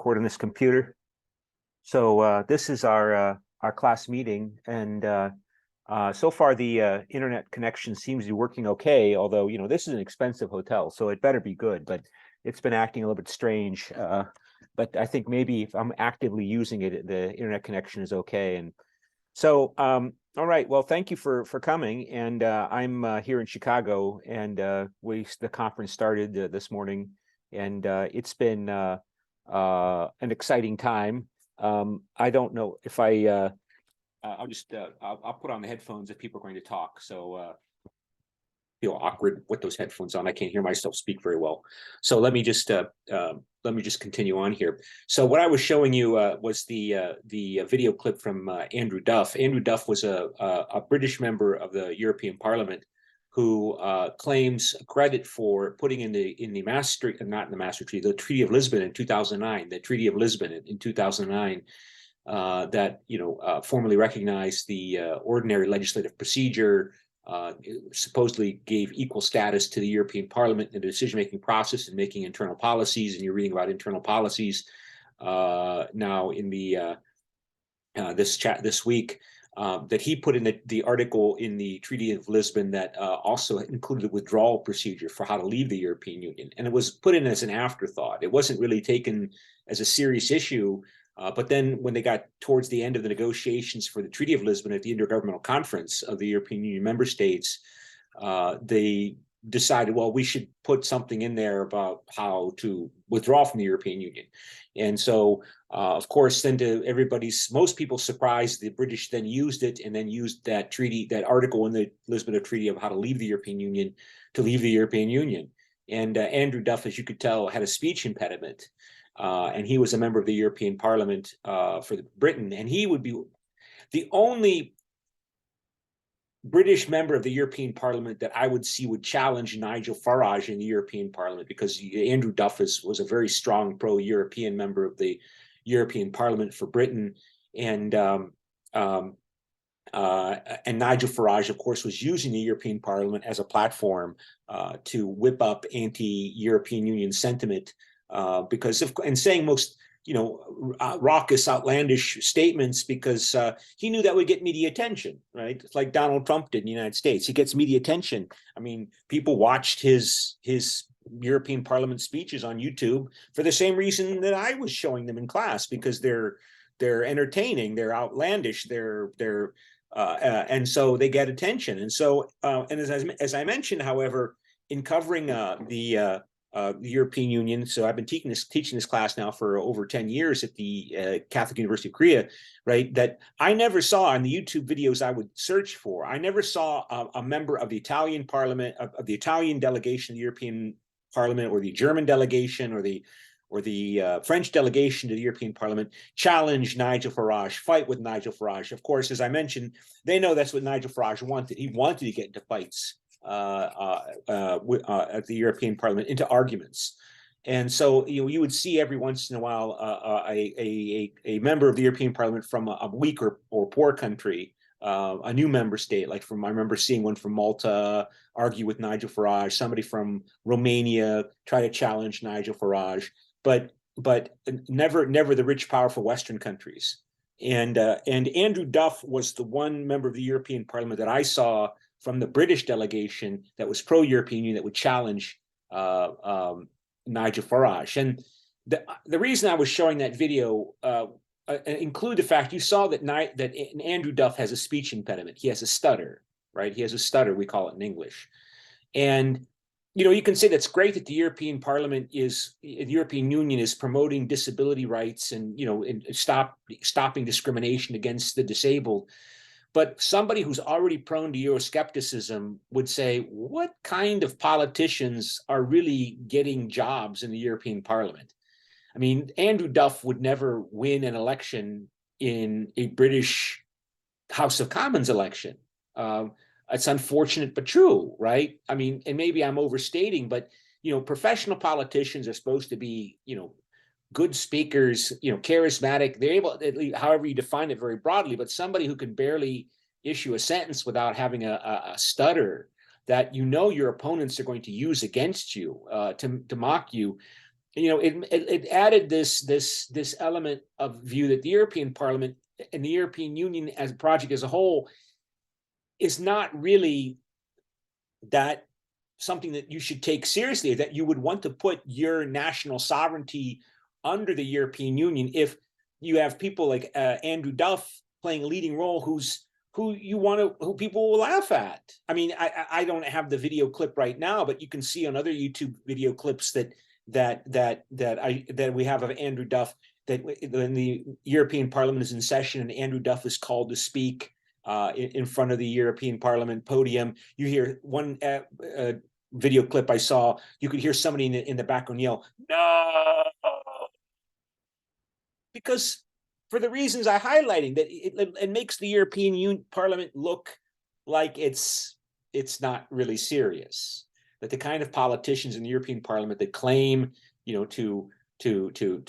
record on this computer. So this is our class meeting, and so far the internet connection seems to be working okay. Although this is an expensive hotel, so it better be good. But it's been acting a little bit strange. But I think maybe if I'm actively using it, the internet connection is okay. And so, all right. Well, thank you for coming. And I'm here in Chicago, and the conference started this morning, and it's been an exciting time. I don't know if I'll put on the headphones if people are going to talk. So feel awkward with those headphones on. I can't hear myself speak very well. So let me just continue on here. So what I was showing you was the video clip from Andrew Duff. Andrew Duff was a British member of the European Parliament who claims credit for putting in the the Treaty of Lisbon in 2009. The Treaty of Lisbon in 2009 that formally recognized the ordinary legislative procedure. Supposedly gave equal status to the European Parliament in the decision-making process and making internal policies. And you're reading about internal policies now in the this chat this week that he put in the article in the Treaty of Lisbon that also included a withdrawal procedure for how to leave the European Union. And it was put in as an afterthought. It wasn't really taken as a serious issue. But then when they got towards the end of the negotiations for the Treaty of Lisbon at the Intergovernmental Conference of the European Union member states, they decided, well, we should put something in there about how to withdraw from the European Union. And so, of course, then to most people's surprise, the British then used it and then used that article in the Lisbon Treaty of how to leave the European Union to leave the European Union. And Andrew Duff, as you could tell, had a speech impediment. And he was a member of the European Parliament for Britain, and he would be the only British member of the European Parliament that I would see would challenge Nigel Farage in the European Parliament, because Andrew Duff was a very strong pro-European member of the European Parliament for Britain, and Nigel Farage, of course, was using the European Parliament as a platform to whip up anti-European Union sentiment. And saying most, raucous, outlandish statements because he knew that would get media attention, right? It's like Donald Trump did in the United States. He gets media attention. I mean, people watched his European Parliament speeches on YouTube for the same reason that I was showing them in class, because they're entertaining, they're outlandish, and so they get attention. And so, and as I mentioned, however, in covering the European Union. So I've been teaching this class now for over 10 years at the Catholic University of Korea, right? That I never saw in the YouTube videos I would search for. I never saw a member of the Italian Parliament, of the Italian delegation of the European Parliament, or the German delegation, or the French delegation to the European Parliament challenge Nigel Farage, fight with Nigel Farage. Of course, as I mentioned, they know that's what Nigel Farage wanted. He wanted to get into fights at the European Parliament, into arguments. And so you would see every once in a while a member of the European Parliament from a weak or poor country, a new member state, like I remember seeing one from Malta argue with Nigel Farage, somebody from Romania try to challenge Nigel Farage, but never the rich, powerful Western countries. And Andrew Duff was the one member of the European Parliament that I saw from the British delegation that was pro-European Union that would challenge Nigel Farage. And the reason I was showing that video include the fact you saw that Andrew Duff has a speech impediment. He has a stutter, right? He has a stutter, we call it in English. And you can say that's great that the European Parliament the European Union is promoting disability rights and stopping discrimination against the disabled. But somebody who's already prone to Euroscepticism would say, what kind of politicians are really getting jobs in the European Parliament? I mean, Andrew Duff would never win an election in a British House of Commons election. It's unfortunate, but true, right? I mean, and maybe I'm overstating, but, professional politicians are supposed to be, good speakers, charismatic. They're able, however you define it very broadly, but somebody who can barely issue a sentence without having a stutter that your opponents are going to use against you to mock you. it added this element of view that the European Parliament and the European Union as a project as a whole is not really that something that you should take seriously, that you would want to put your national sovereignty under the European Union if you have people like Andrew Duff playing a leading role who people will laugh at. I mean, I don't have the video clip right now, but you can see on other YouTube video clips that we have of Andrew Duff, that when the European Parliament is in session and Andrew Duff is called to speak in front of the European Parliament podium, you hear one video clip I saw, you could hear somebody in the background yell, "No!" Because for the reasons I highlighted, that it makes the European Parliament look like it's not really serious. That the kind of politicians in the European Parliament that claim, to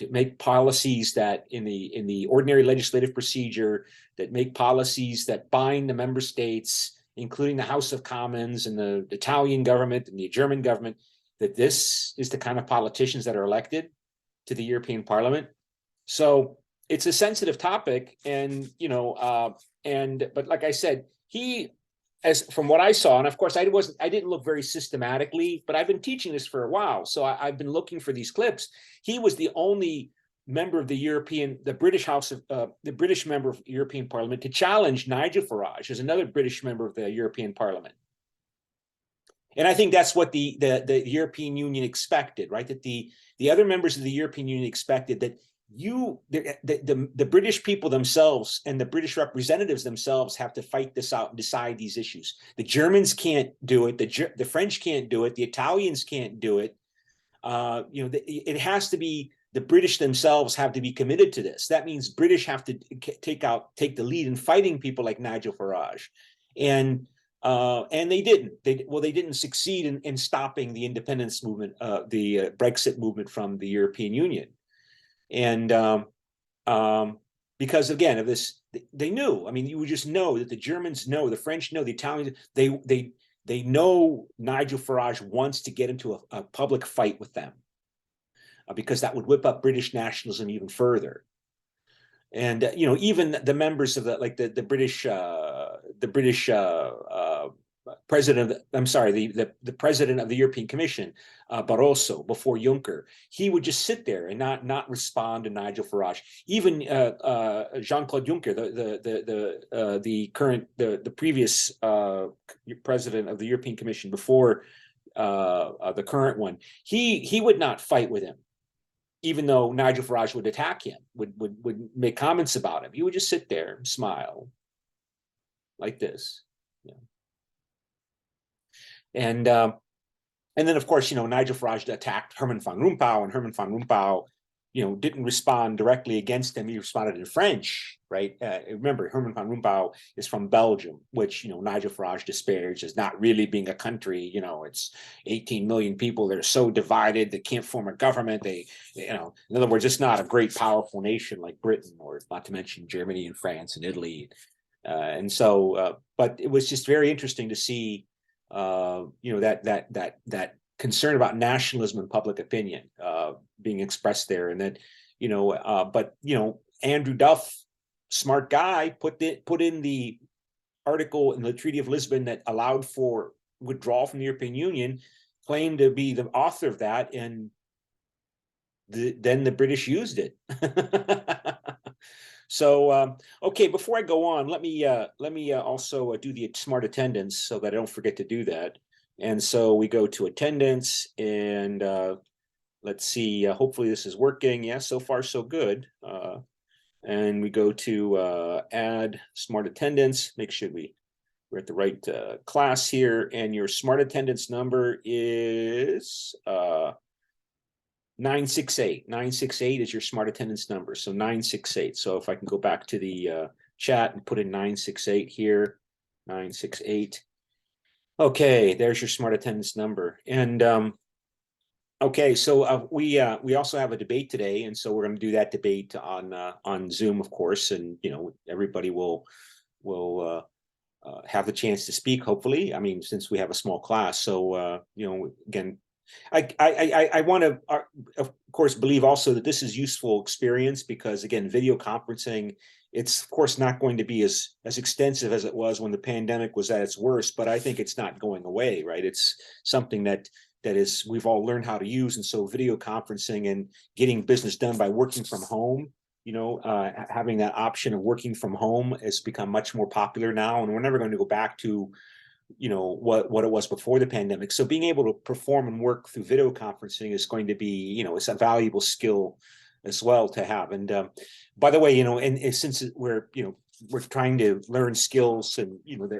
make policies that in the ordinary legislative procedure, that make policies that bind the member states, including the House of Commons and the Italian government and the German government, that this is the kind of politicians that are elected to the European Parliament. So it's a sensitive topic, and but like I said, as from what I saw, and of course I didn't look very systematically, but I've been teaching this for a while, so I've been looking for these clips. He was the only member of the British House of the British member of the European Parliament to challenge Nigel Farage as another British member of the European Parliament. And I think that's what the European Union expected, right? That the other members of the European Union expected that the British people themselves and the British representatives themselves have to fight this out and decide these issues. The Germans can't do it. The French can't do it. The Italians can't do it. It has to be the British themselves have to be committed to this. That means British have to take the lead in fighting people like Nigel Farage, and they didn't. They didn't succeed in stopping the independence movement, the Brexit movement from the European Union. And because again of this, they knew. I mean, you would just know that the Germans know, the French know, the Italians. They know Nigel Farage wants to get into a public fight with them, because that would whip up British nationalism even further. And even the members of the British president, the president of the European Commission, Barroso, before Juncker, he would just sit there and not respond to Nigel Farage. Even Jean-Claude Juncker, the previous president of the European Commission before the current one, he would not fight with him, even though Nigel Farage would attack him, would make comments about him. He would just sit there and smile like this. Yeah. And then, of course, Nigel Farage attacked Herman van Rompuy, and Herman van Rompuy, didn't respond directly against him. He responded in French, right? Remember, Herman van Rompuy is from Belgium, which, Nigel Farage disparaged as not really being a country. It's 18 million people. They're so divided. They can't form a government. In other words, it's not a great, powerful nation like Britain, or not to mention Germany and France and Italy. And so, but it was just very interesting to see that concern about nationalism and public opinion being expressed there, and that but Andrew Duff, smart guy, put in the article in the Treaty of Lisbon that allowed for withdrawal from the European Union, claimed to be the author of that, and then the British used it. So, okay, before I go on, let me also do the smart attendance so that I don't forget to do that. And so we go to attendance, and let's see, hopefully this is working. Yeah, so far so good. And we go to add smart attendance, make sure we're at the right class here, and your smart attendance number is 968. 968 is your smart attendance number. So 968. So if I can go back to the chat and put in 968 here, 968. Okay, there's your smart attendance number. And okay, so we also have a debate today, and so we're going to do that debate on Zoom, of course, and everybody will have the chance to speak, hopefully. I mean, since we have a small class, so again, I want to, of course, believe also that this is useful experience because, again, video conferencing, it's of course not going to be as extensive as it was when the pandemic was at its worst, but I think it's not going away, right? It's something that is we've all learned how to use, and so video conferencing and getting business done by working from home, having that option of working from home has become much more popular now, and we're never going to go back to what it was before the pandemic. So being able to perform and work through video conferencing is going to be, it's a valuable skill as well to have. And by the way, and since we're trying to learn skills and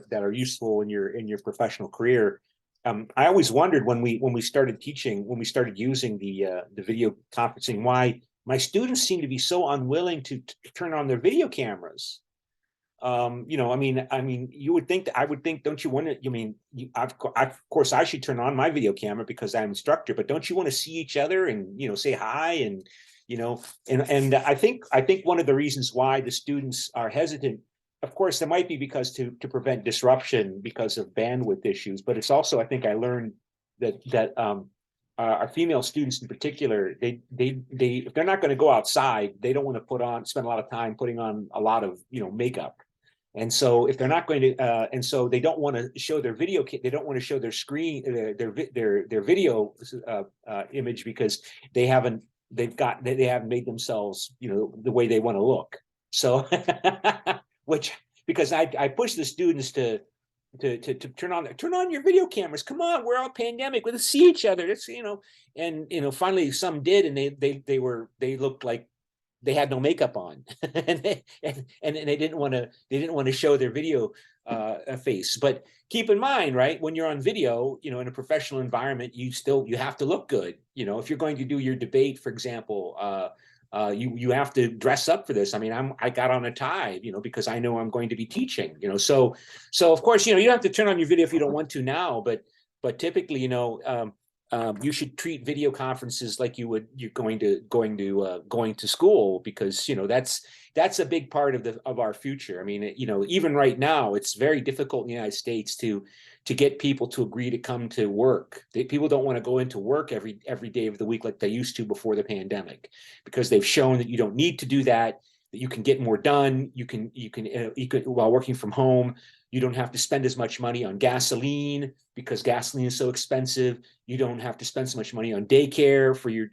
that are useful in your professional career, I always wondered when we started teaching, when we started using the video conferencing, why my students seem to be so unwilling to turn on their video cameras. I mean, you would think I would think, don't you want to, of course I should turn on my video camera because I'm instructor, but don't you want to see each other and, say hi and, and I think one of the reasons why the students are hesitant, of course, there might be because to prevent disruption because of bandwidth issues, but it's also, I think I learned that our female students in particular, they if they're not going to go outside, they don't want to spend a lot of time putting on a lot of makeup. And so if they're not going to, and so they don't want to show their video, they don't want to show their screen, their video image because they haven't made themselves, the way they want to look. So, because I push the students to turn on your video cameras. Come on, we're all pandemic. Let's see each other. It's and finally some did, and they looked like they had no makeup on, and they didn't want to show their video face. But keep in mind, right, when you're on video, in a professional environment, you have to look good. If you're going to do your debate, for example, you have to dress up for this. I mean, I got on a tie, because I know I'm going to be teaching. So of course, you don't have to turn on your video if you don't want to now, but typically, you should treat video conferences like you're going to school, because that's a big part of our future. I mean, even right now, it's very difficult in the United States to get people to agree to come to work. People don't want to go into work every day of the week like they used to before the pandemic, because they've shown that you don't need to do that you can get more done. You can while working from home. You don't have to spend as much money on gasoline because gasoline is so expensive. You don't have to spend so much money on daycare for your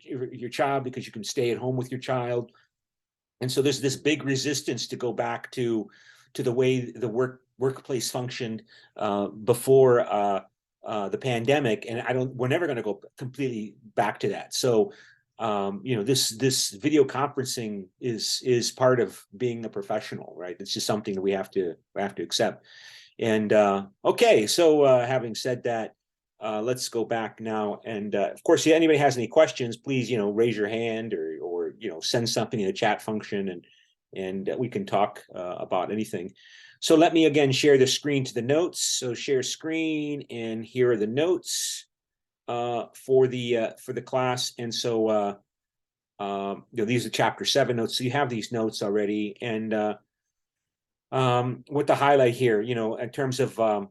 child because you can stay at home with your child. And so there's this big resistance to go back to the way the workplace functioned before the pandemic, and we're never going to go completely back to that. So this video conferencing is part of being a professional, right? It's just something that we have to accept. And okay, so having said that, let's go back now. And of course, if anybody has any questions, please raise your hand or send something in the chat function, and we can talk about anything. So let me again share the screen to the notes. So share screen, and here are the notes for the class. And so these are chapter 7 notes. So you have these notes already. And what to highlight here, in terms of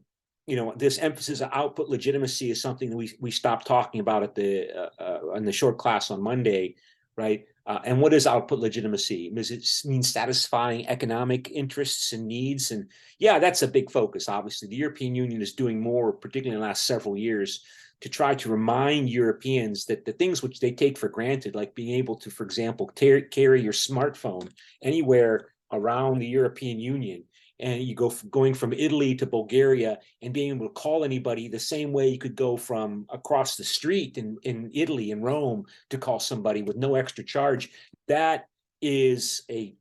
this emphasis of output legitimacy is something that we stopped talking about at in the short class on Monday, right? And what is output legitimacy? Does it mean satisfying economic interests and needs? And yeah, that's a big focus. Obviously, the European Union is doing more, particularly in the last several years, to try to remind Europeans that the things which they take for granted, like being able to, for example, carry your smartphone anywhere around the European Union, and you going from Italy to Bulgaria and being able to call anybody the same way you could go from across the street in Italy, in Rome, to call somebody with no extra charge. That is a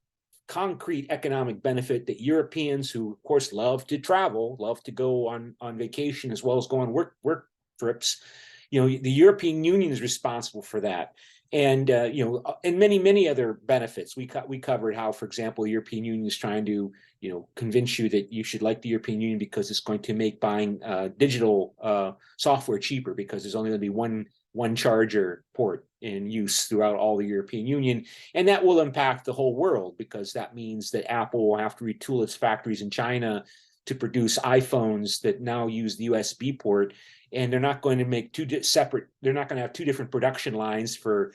concrete economic benefit that Europeans, who of course love to travel, love to go on vacation as well as go on work trips, the European Union is responsible for that. And and many other benefits. We covered how, for example, the European Union is trying to convince you that you should like the European Union because it's going to make buying digital software cheaper, because there's only going to be one charger port in use throughout all the European Union, and that will impact the whole world, because that means that Apple will have to retool its factories in China to produce iPhones that now use the USB port, and they're not going to make they're not going to have two different production lines for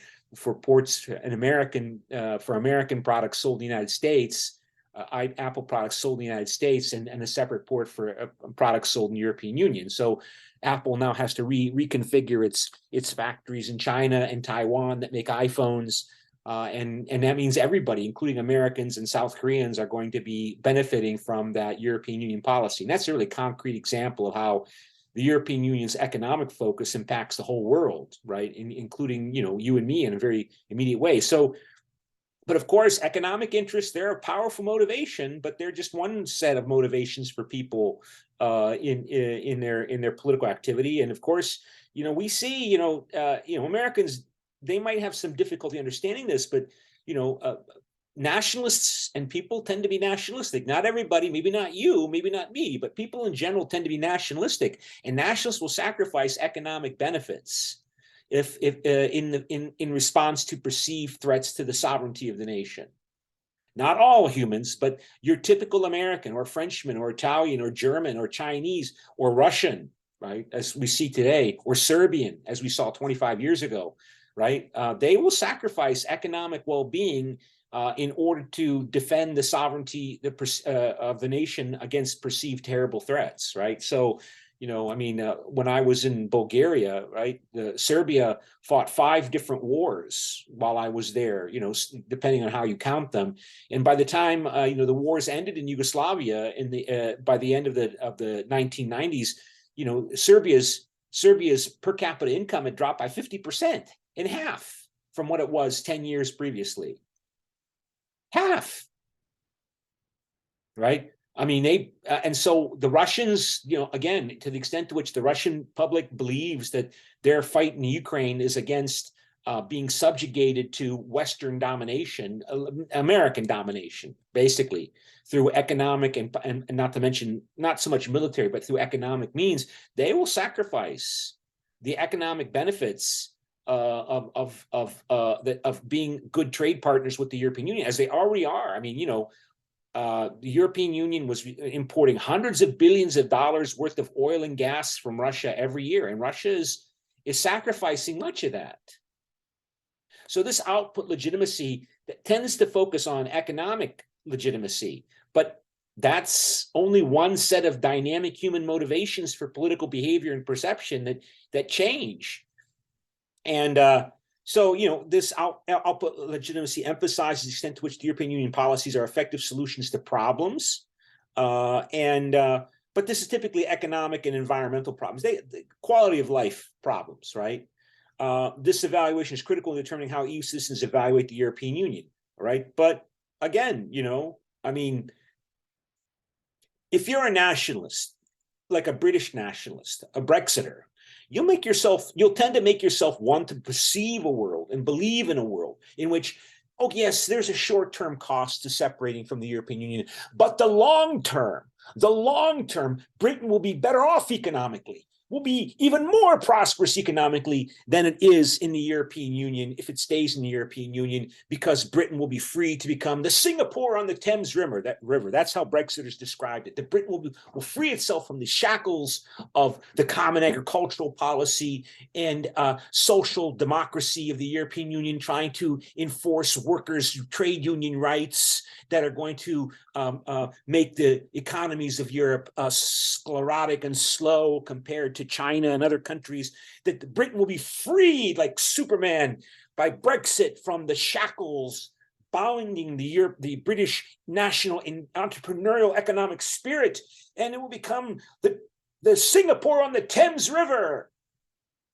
ports for American products sold in the United States, Apple products sold in the United States, and a separate port for products sold in the European Union. So Apple now has to reconfigure its factories in China and Taiwan that make iPhones. And that means everybody, including Americans and South Koreans, are going to be benefiting from that European Union policy. And that's a really concrete example of how the European Union's economic focus impacts the whole world, right? Including, you and me in a very immediate way. So, but of course, economic interests, they're a powerful motivation, but they're just one set of motivations for people in their political activity. And of course, we see, Americans, they might have some difficulty understanding this, but nationalists and people tend to be nationalistic. Not everybody, maybe not you, maybe not me, but people in general tend to be nationalistic, and nationalists will sacrifice economic benefits if in response to perceived threats to the sovereignty of the nation. Not all humans, but your typical American or Frenchman or Italian or German or Chinese or Russian, right, as we see today, or Serbian, as we saw 25 years ago, right? They will sacrifice economic well-being in order to defend the sovereignty of the nation against perceived terrible threats, right? So, when I was in Bulgaria, right, Serbia fought 5 different wars while I was there, depending on how you count them. And by the time, the wars ended in Yugoslavia by the end of the 1990s, Serbia's per capita income had dropped by 50%, in half from what it was 10 years previously. Half, right? And so the Russians, again, to the extent to which the Russian public believes that their fight in Ukraine is against being subjugated to Western domination, American domination, basically, through economic and not to mention, not so much military, but through economic means, they will sacrifice the economic benefits of being good trade partners with the European Union, as they already are. The European Union was importing hundreds of billions of dollars worth of oil and gas from Russia every year, and Russia is sacrificing much of that. So this output legitimacy that tends to focus on economic legitimacy, but that's only one set of dynamic human motivations for political behavior and perception that change. And so, this output legitimacy emphasizes the extent to which the European Union policies are effective solutions to problems. But this is typically economic and environmental problems, the quality of life problems, right? This evaluation is critical in determining how EU citizens evaluate the European Union, right? But again, if you're a nationalist, like a British nationalist, a Brexiter, you'll tend to make yourself want to perceive a world and believe in a world in which, oh yes, there's a short-term cost to separating from the European Union, but the long term, Britain will be better off economically, will be even more prosperous economically than it is in the European Union if it stays in the European Union, because Britain will be free to become the Singapore on the Thames River. That's how Brexiters described it. That Britain will free itself from the shackles of the common agricultural policy and social democracy of the European Union, trying to enforce workers' trade union rights that are going to make the economies of Europe sclerotic and slow compared to China and other countries, that Britain will be freed like Superman by Brexit from the shackles binding the British national and entrepreneurial economic spirit, and it will become the Singapore on the Thames River.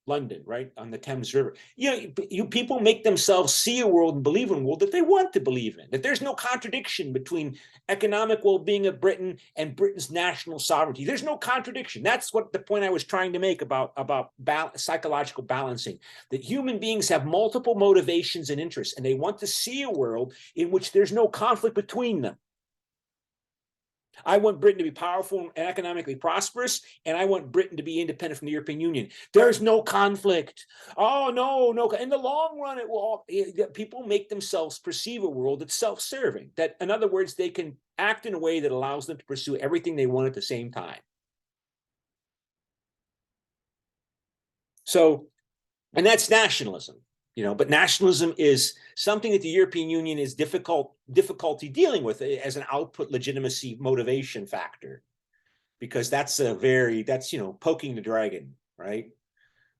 London, right, on the Thames River. You people make themselves see a world and believe in a world that they want to believe in, that there's no contradiction between economic well-being of Britain and Britain's national sovereignty. There's no contradiction. That's what the point I was trying to make about psychological balancing, that human beings have multiple motivations and interests, and they want to see a world in which there's no conflict between them. I want Britain to be powerful and economically prosperous, and I want Britain to be independent from the European Union. There's no conflict. Oh, no, no. In the long run, it will people make themselves perceive a world that's self-serving. That, in other words, they can act in a way that allows them to pursue everything they want at the same time. So, and that's nationalism. But nationalism is something that the European Union is difficulty dealing with as an output legitimacy motivation factor, because that's poking the dragon, right?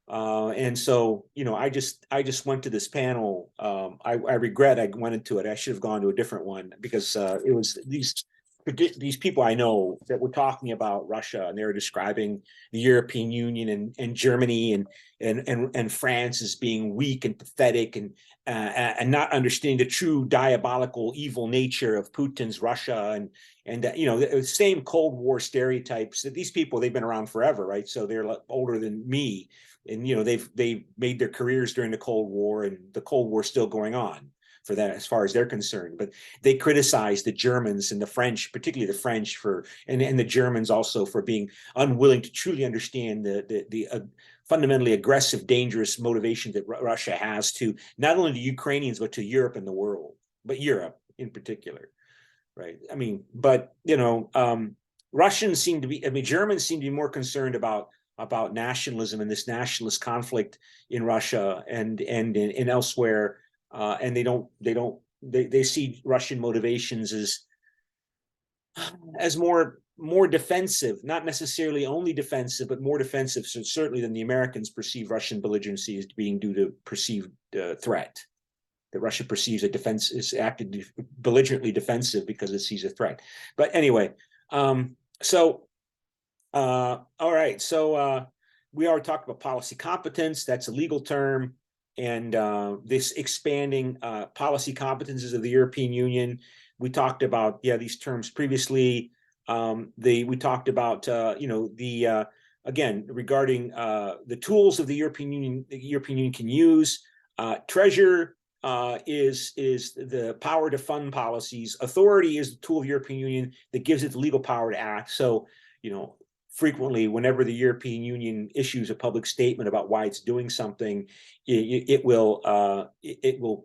And so, I just went to this panel. I regret I went into it. I should have gone to a different one, because it was these people I know that were talking about Russia, and they were describing the European Union and Germany and France as being weak and pathetic, and not understanding the true diabolical evil nature of Putin's Russia, and the same Cold War stereotypes that these people, they've been around forever, right? So they're older than me, and they've made their careers during the Cold War, and the Cold War is still going on for that as far as they're concerned. But they criticize the Germans and the French, particularly the French, and the Germans also, for being unwilling to truly understand the fundamentally aggressive, dangerous motivation that Russia has to not only the Ukrainians, but to Europe and the world, but Europe in particular, right? I mean, but Russians seem to be, Germans seem to be more concerned about nationalism and this nationalist conflict in Russia and elsewhere, and they see Russian motivations as more defensive, not necessarily only defensive, but more defensive, so certainly than the Americans perceive Russian belligerency as being due to perceived threat. That Russia perceives a defense is acted belligerently defensive because it sees a threat. But anyway, all right. So we already talked about policy competence. That's a legal term. And this expanding policy competences of the European Union. We talked about, these terms previously. We talked about, again, regarding the tools of the European Union can use. Treasure is the power to fund policies. Authority is the tool of the European Union that gives it the legal power to act. So, frequently, whenever the European Union issues a public statement about why it's doing something, it will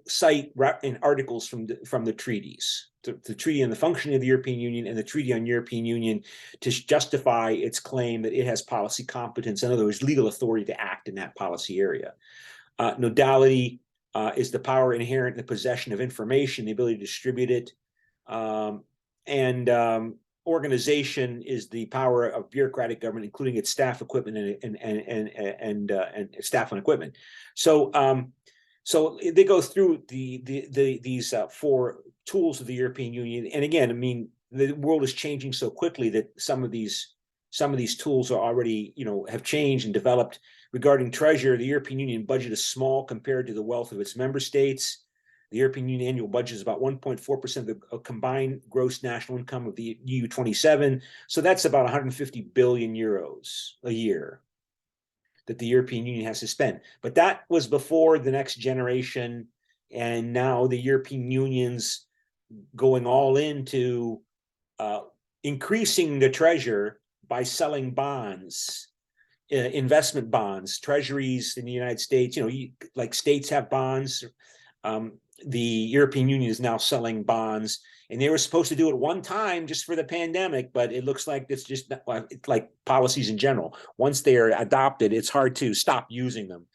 cite in articles from the treaties, the Treaty on the Functioning of the European Union and the Treaty on European Union, to justify its claim that it has policy competence, in other words, legal authority to act in that policy area. Nodality is the power inherent in the possession of information, the ability to distribute it, and organization is the power of bureaucratic government, including its staff, equipment, and staff and equipment. So, so they go through these four tools of the European Union, and again, the world is changing so quickly that some of these tools are already, have changed and developed. Regarding treasure, the European Union budget is small compared to the wealth of its member states. The European Union annual budget is about 1.4% of the combined gross national income of the EU27. So that's about 150 billion euros a year that the European Union has to spend. But that was before the next generation. And now the European Union's going all into increasing the treasure by selling bonds, investment bonds, treasuries in the United States. Like states have bonds. The European Union is now selling bonds, and they were supposed to do it one time just for the pandemic, but it looks like it's just like policies in general. Once they are adopted, it's hard to stop using them.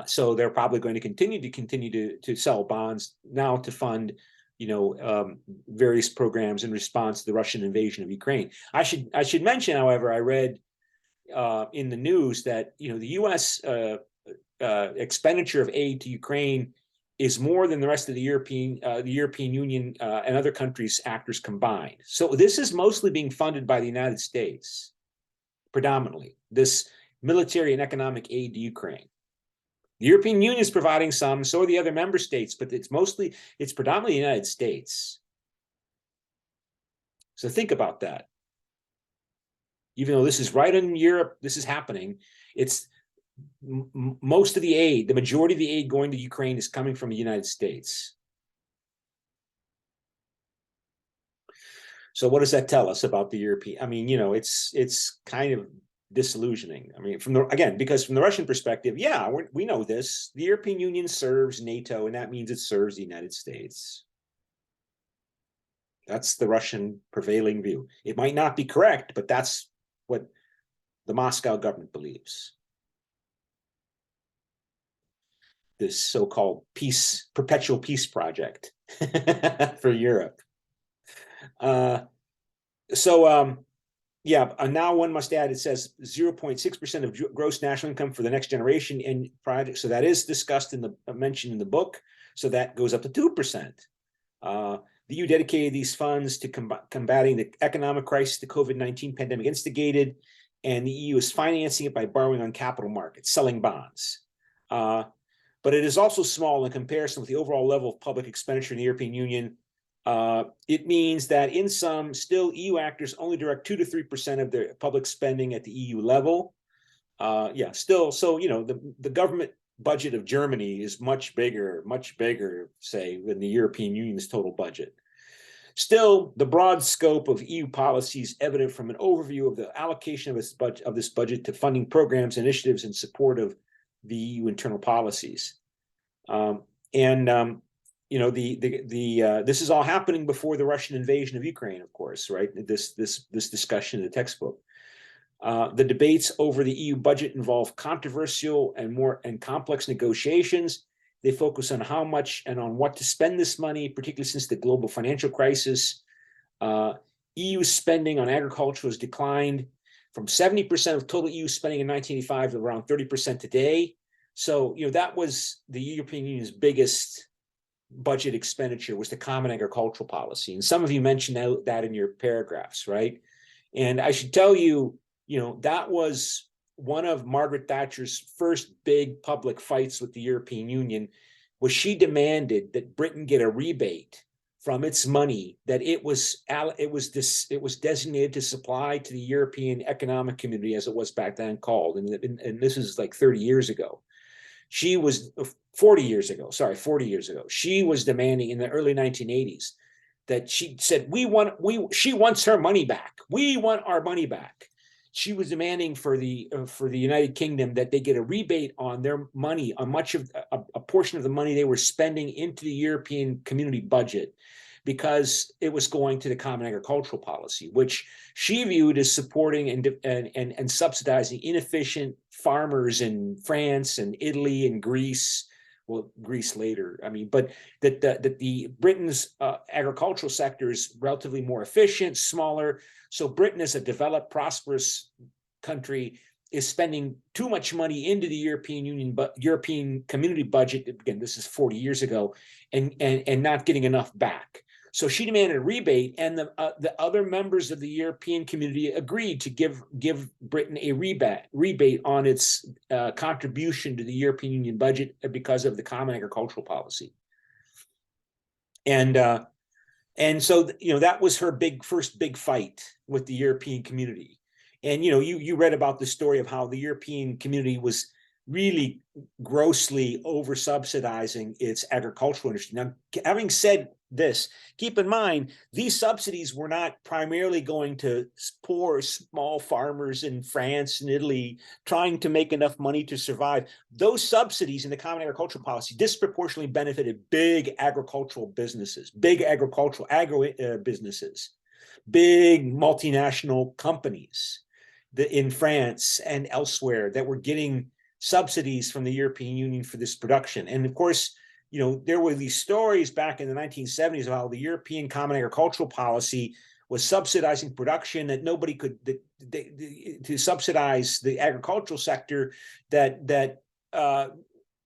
So they're probably going to continue to sell bonds now to fund, various programs in response to the Russian invasion of Ukraine. I should mention, however, I read in the news that the U.S. Expenditure of aid to Ukraine is more than the rest of the European Union and other countries' actors combined. So this is mostly being funded by the United States, predominantly, this military and economic aid to Ukraine. The European Union is providing some, so are the other member states, but it's predominantly the United States. So think about that. Even though this is right in Europe, this is happening, it's most of the aid, the majority of the aid going to Ukraine is coming from the United States. So what does that tell us about the European? I mean, it's kind of disillusioning. I mean, because from the Russian perspective, yeah, we know this. The European Union serves NATO, and that means it serves the United States. That's the Russian prevailing view. It might not be correct, but that's what the Moscow government believes. This so-called perpetual peace project for Europe. Yeah, now one must add, it says 0.6% of gross national income for the next generation in project. So that is discussed mentioned in the book. So that goes up to 2%. The EU dedicated these funds to combating the economic crisis the COVID-19 pandemic instigated, and the EU is financing it by borrowing on capital markets, selling bonds. But it is also small in comparison with the overall level of public expenditure in the European Union. It means that in some, still EU actors only direct 2 to 3% of their public spending at the EU level. Still, so the government budget of Germany is much bigger, say, than the European Union's total budget. Still, the broad scope of EU policy is evident from an overview of the allocation of this budget to funding programs and initiatives in support of the EU internal policies. This is all happening before the Russian invasion of Ukraine, of course, right? This discussion in the textbook. The debates over the EU budget involve controversial and complex negotiations. They focus on how much and on what to spend this money, particularly since the global financial crisis. EU spending on agriculture has declined from 70% of total EU spending in 1985 to around 30% today. So, that was the European Union's biggest budget expenditure, was the common agricultural policy. And some of you mentioned that in your paragraphs, right? And I should tell you, that was one of Margaret Thatcher's first big public fights with the European Union, was she demanded that Britain get a rebate from its money that it was designated to supply to the European Economic Community, as it was back then called. And this is like 30 years ago. She was 40 years ago. She was demanding in the early 1980s that she said, she wants her money back. We want our money back. She was demanding for the United Kingdom that they get a rebate on their money, on much of a portion of the money they were spending into the European Community budget, because it was going to the common agricultural policy, which she viewed as supporting and subsidizing inefficient farmers in France and Italy and Greece. Well, Greece later, but that the Britain's agricultural sector is relatively more efficient, smaller. So Britain, as a developed, prosperous country, is spending too much money into the European Union, but European Community budget. Again, this is 40 years ago, and not getting enough back. So she demanded a rebate, and the other members of the European Community agreed to give Britain a rebate on its contribution to the European Union budget because of the common agricultural policy. And so that was her first big fight with the European Community. And you read about the story of how the European Community was really grossly over subsidizing its agricultural industry. Now, having said this, keep in mind, these subsidies were not primarily going to poor small farmers in France and Italy trying to make enough money to survive. Those subsidies in the common agricultural policy disproportionately benefited big agricultural businesses, big agricultural businesses, big multinational companies in France and elsewhere that were getting subsidies from the European Union for this production. And of course, there were these stories back in the 1970s of how the European Common Agricultural Policy was subsidizing production that nobody could, to subsidize the agricultural sector that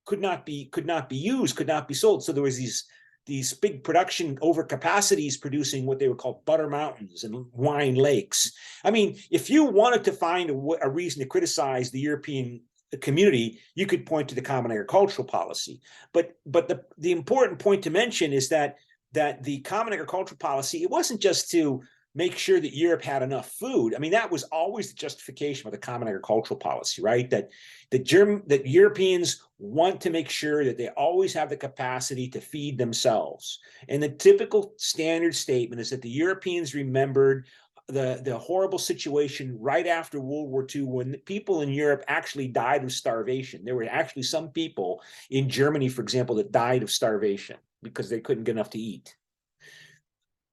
could not be used, could not be sold. So there was these big production overcapacities producing what they would call butter mountains and wine lakes. If you wanted to find a reason to criticize the European Community, you could point to the common agricultural policy. But the important point to mention is that the common agricultural policy, it wasn't just to make sure that Europe had enough food. I mean, that was always the justification of the common agricultural policy, right? That Europeans want to make sure that they always have the capacity to feed themselves. And the typical standard statement is that the Europeans remembered the horrible situation right after World War II, when people in Europe actually died of starvation. There were actually some people in Germany, for example, that died of starvation because they couldn't get enough to eat.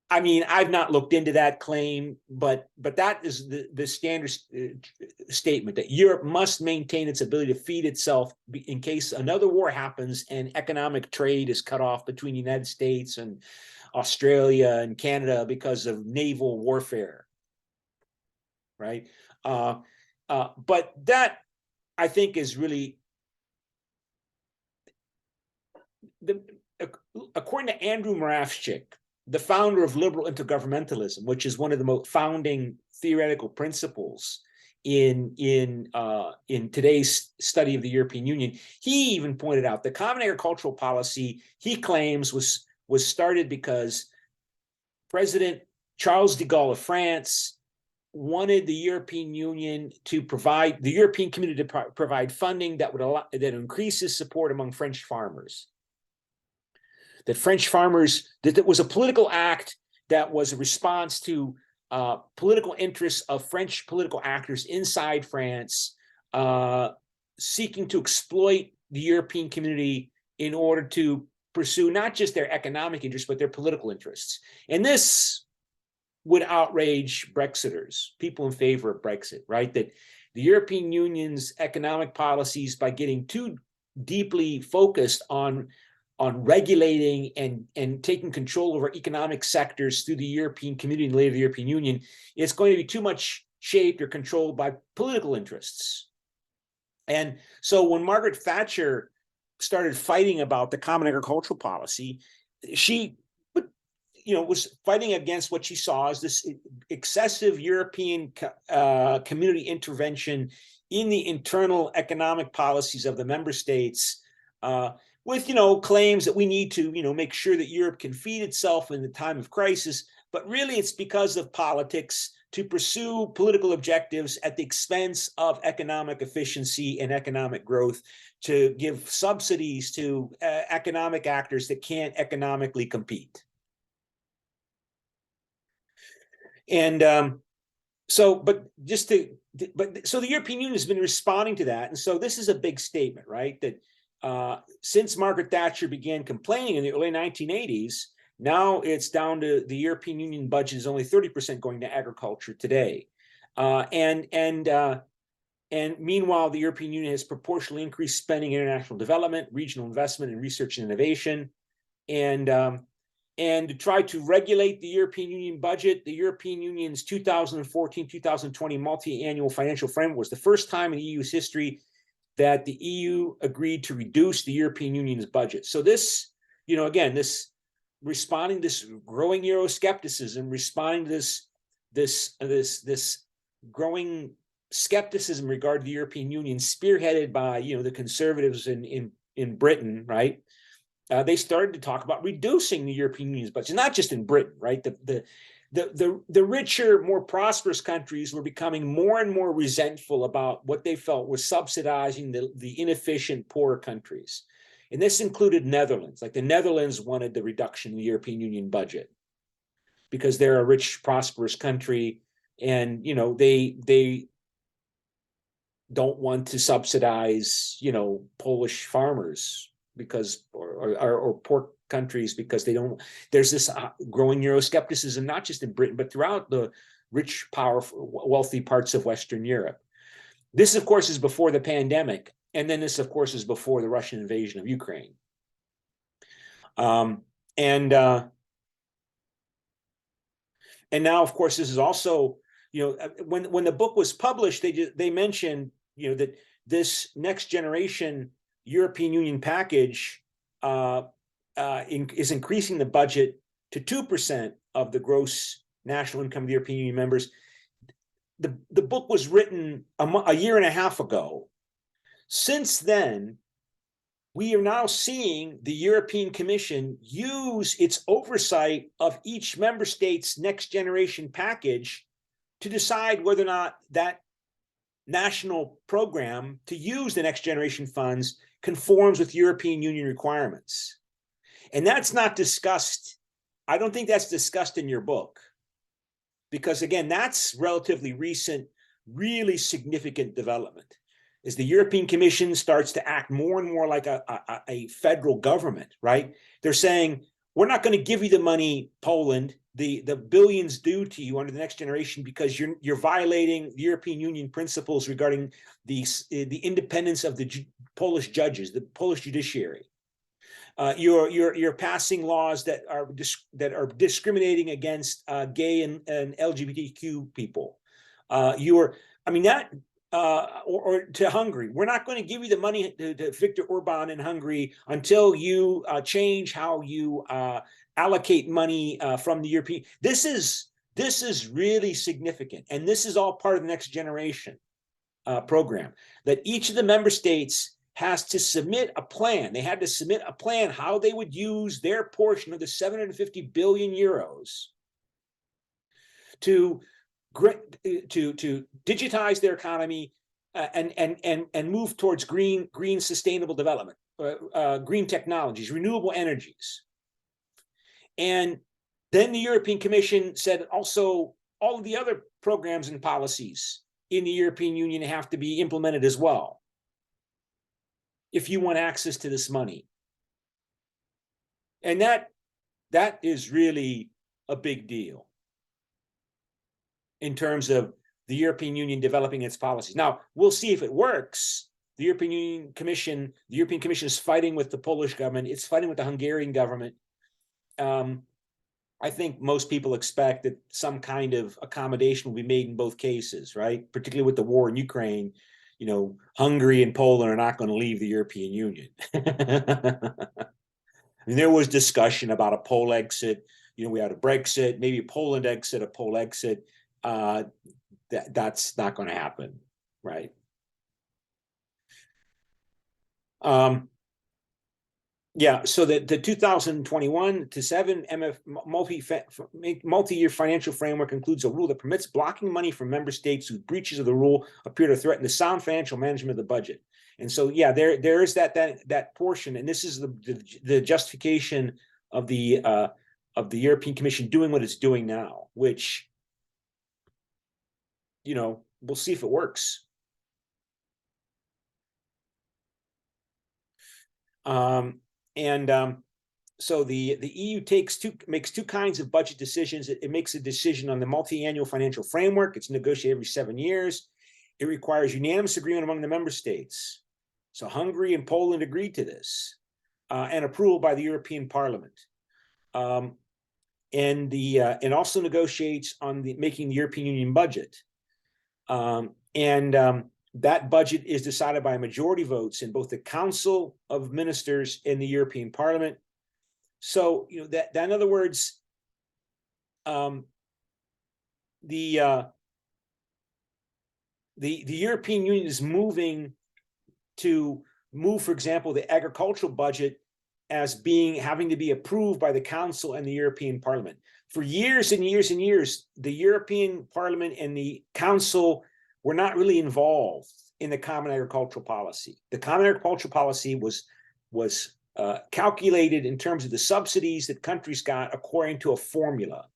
I mean, I've not looked into that claim, but that is the standard statement, that Europe must maintain its ability to feed itself in case another war happens and economic trade is cut off between the United States and Australia and Canada because of naval warfare, right? But that, I think, is really according to Andrew Moravchik, the founder of liberal intergovernmentalism, which is one of the most founding theoretical principles in today's study of the European Union. He even pointed out the common agricultural policy, he claims, was started because President Charles de Gaulle of France wanted the European Union to provide, the European community to provide funding that would allow, that increases support among French farmers. That French farmers, that it was a political act that was a response to political interests of French political actors inside France, seeking to exploit the European community in order to pursue not just their economic interests, but their political interests. And this would outrage Brexiters, people in favor of Brexit, right? That the European Union's economic policies, by getting too deeply focused on regulating and taking control over economic sectors through the European community and later the European Union, it's going to be too much shaped or controlled by political interests. And so when Margaret Thatcher started fighting about the common agricultural policy, she was fighting against what she saw as this excessive European community intervention in the internal economic policies of the member states, with claims that we need to make sure that Europe can feed itself in the time of crisis. But really, it's because of politics to pursue political objectives at the expense of economic efficiency and economic growth, to give subsidies to economic actors that can't economically compete. And so the European Union has been responding to that. And so this is a big statement, right? That since Margaret Thatcher began complaining in the early 1980s, now it's down to the European Union budget is only 30% going to agriculture today. And meanwhile, the European Union has proportionally increased spending in international development, regional investment, and research and innovation. And to try to regulate the European Union budget, the European Union's 2014-2020 multi-annual financial framework was the first time in the EU's history that the EU agreed to reduce the European Union's budget. So this, again, this responding to this growing Euroscepticism, responding to this growing skepticism regarding the European Union, spearheaded by the conservatives in Britain, right? They started to talk about reducing the European Union's budget, not just in Britain, right? The richer, more prosperous countries were becoming more and more resentful about what they felt was subsidizing the inefficient, poorer countries. And this included Netherlands. Like the Netherlands wanted the reduction in the European Union budget because they're a rich, prosperous country, and they don't want to subsidize Polish farmers because or poor countries because they don't. There's this growing Euroscepticism, not just in Britain, but throughout the rich, powerful, wealthy parts of Western Europe. This, of course, is before the pandemic. And then this, of course, is before the Russian invasion of Ukraine. And now, of course, this is also, when the book was published, they mentioned, that this next generation European Union package is increasing the budget to 2% of the gross national income of the European Union members. The book was written a year and a half ago. Since then, we are now seeing the European Commission use its oversight of each member state's next generation package to decide whether or not that national program to use the next generation funds conforms with European Union requirements. And that's not discussed. I don't think that's discussed in your book, because again, that's relatively recent, really significant development. As the European Commission starts to act more and more like a federal government, right? They're saying, we're not going to give you the money, Poland, the billions due to you under the next generation, because you're violating the European Union principles regarding the independence of the Polish judges, the Polish judiciary. You're passing laws that are discriminating against gay and LGBTQ people. Or to Hungary. We're not going to give you the money to Viktor Orban in Hungary until you change how you allocate money from the European. This is really significant, and this is all part of the next generation program, that each of the member states has to submit a plan. They had to submit a plan how they would use their portion of the 750 billion euros to digitize their economy and move towards green sustainable development, green technologies, renewable energies. And then the European Commission said also all of the other programs and policies in the European Union have to be implemented as well if you want access to this money. And that is really a big deal in terms of the European Union developing its policies. Now, we'll see if it works. The European Commission is fighting with the Polish government. It's fighting with the Hungarian government. I think most people expect that some kind of accommodation will be made in both cases, right? Particularly with the war in Ukraine, Hungary and Poland are not going to leave the European Union. I mean, there was discussion about a Pole exit. We had a Brexit, maybe a Poland exit, a Pole exit. That's not going to happen, right? Yeah, so the 2021-7 multi-year financial framework includes a rule that permits blocking money from member states whose breaches of the rule appear to threaten the sound financial management of the budget. And so, yeah, there is that portion, and this is the justification of the European Commission doing what it's doing now, which, we'll see if it works. So the EU makes two kinds of budget decisions. It makes a decision on the multi-annual financial framework. It's negotiated every 7 years. It requires unanimous agreement among the member states. So Hungary and Poland agreed to this, and approval by the European Parliament. It also negotiates on making the European Union budget. That budget is decided by majority votes in both the Council of Ministers and the European Parliament. So, that in other words, the European Union is moving, for example, the agricultural budget as having to be approved by the Council and the European Parliament. For years and years and years, the European Parliament and the Council were not really involved in the common agricultural policy. The common agricultural policy was calculated in terms of the subsidies that countries got according to a formula.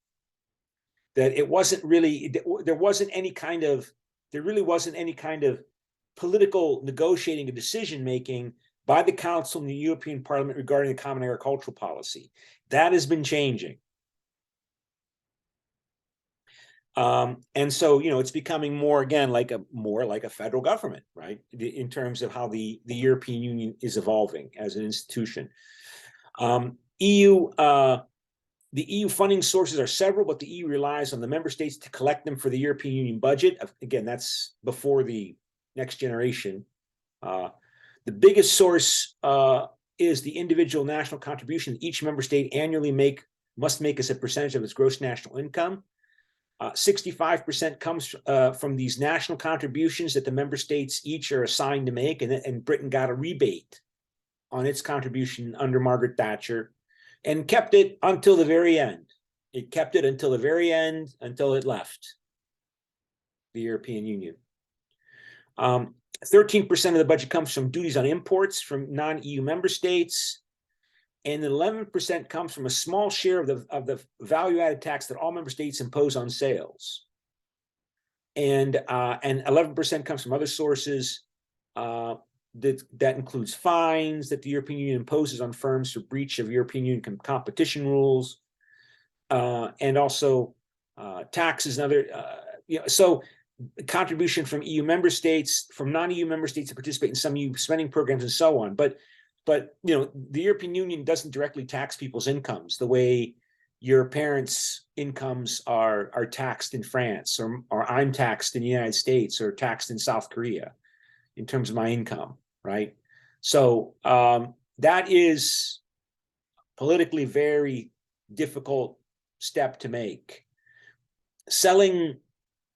That it wasn't really, there really wasn't any kind of political negotiating or decision making by the Council and the European Parliament regarding the common agricultural policy. That has been changing. And so, it's becoming more, again, like a federal government, right? In terms of how the European Union is evolving as an institution. The EU funding sources are several, but the EU relies on the member states to collect them for the European Union budget. Again, that's before the next generation. The biggest source is the individual national contribution each member state annually must make as a percentage of its gross national income. 65% comes from these national contributions that the member states each are assigned to make, and Britain got a rebate on its contribution under Margaret Thatcher and kept it until the very end. It kept it until the very end, until it left the European Union. 13% of the budget comes from duties on imports from non-EU member states, and 11% comes from a small share of the value-added tax that all member states impose on sales. And 11% comes from other sources. That includes fines that the European Union imposes on firms for breach of European Union competition rules, and also taxes and other. So contribution from EU member states, from non-EU member states to participate in some EU spending programs, and so on. But the European Union doesn't directly tax people's incomes the way your parents' incomes are taxed in France, or I'm taxed in the United States, or taxed in South Korea in terms of my income, right? So that is politically very difficult step to make.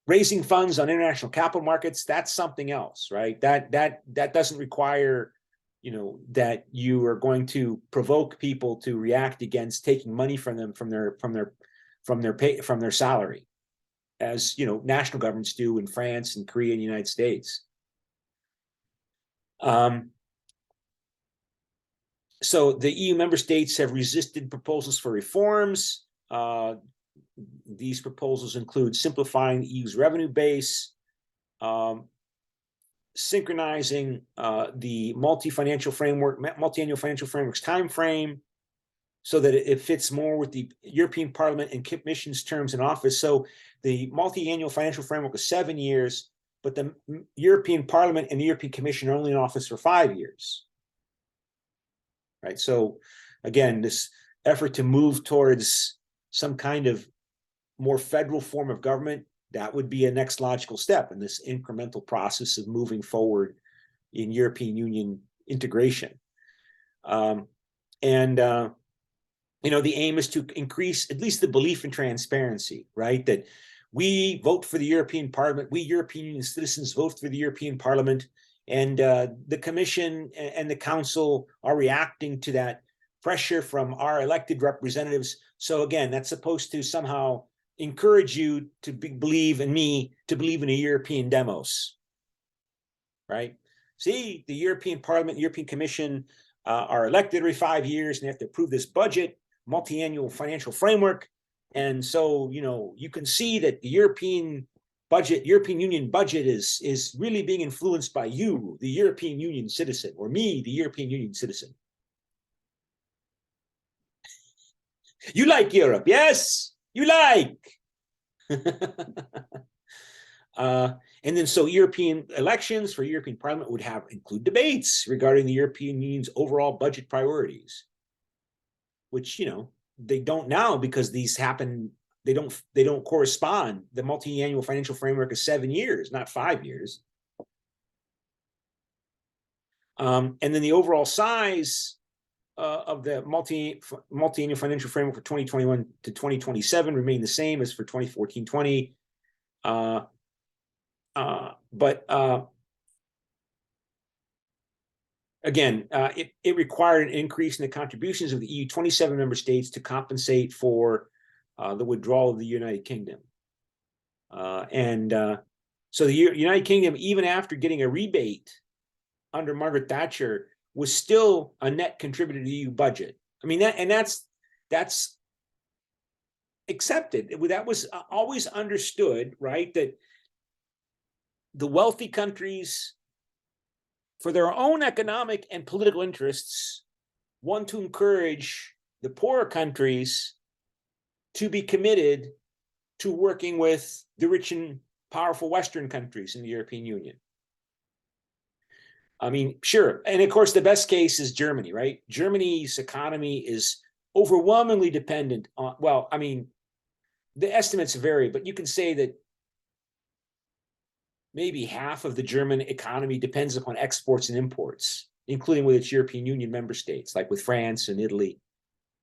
Raising funds on international capital markets, that's something else, right? That doesn't require, that you are going to provoke people to react against taking money from them from their salary, as national governments do in France and Korea and the United States. So the EU member states have resisted proposals for reforms. These proposals include simplifying the EU's revenue base, synchronizing the multi-annual financial framework's time frame so that it fits more with the European Parliament and Commission's terms in office. So the multi-annual financial framework is 7 years, but the European Parliament and the European Commission are only in office for 5 years. Right. So again, this effort to move towards some kind of more federal form of government, that would be a next logical step in this incremental process of moving forward in European Union integration. The aim is to increase at least the belief in transparency, right? That we vote for the European Parliament, we European Union citizens vote for the European Parliament, and the Commission and the Council are reacting to that pressure from our elected representatives. So again, that's supposed to somehow encourage you to believe in me, to believe in a European demos, right? See, the European Parliament, European Commission are elected every 5 years, and they have to approve this budget, multi-annual financial framework. And so, you can see that the European Union budget is really being influenced by you, the European Union citizen, or me, the European Union citizen. You like Europe, yes, you like. And then so European elections for European Parliament would include debates regarding the European Union's overall budget priorities, which, they don't now because these happen. They don't correspond. The multi-annual financial framework is 7 years, not 5 years. And then the overall size of the multi-annual financial framework for 2021 to 2027 remain the same as for 2014-20. Again, it required an increase in the contributions of the EU 27 member states to compensate for the withdrawal of the United Kingdom. So the United Kingdom, even after getting a rebate under Margaret Thatcher, was still a net contributor to the EU budget. I mean, that's accepted. That was always understood, right? That the wealthy countries, for their own economic and political interests, want to encourage the poorer countries to be committed to working with the rich and powerful Western countries in the European Union. I mean, sure. And of course, the best case is Germany, right? Germany's economy is overwhelmingly dependent on, well, I mean, the estimates vary, but you can say that maybe half of the German economy depends upon exports and imports, including with its European Union member states, like with France and Italy,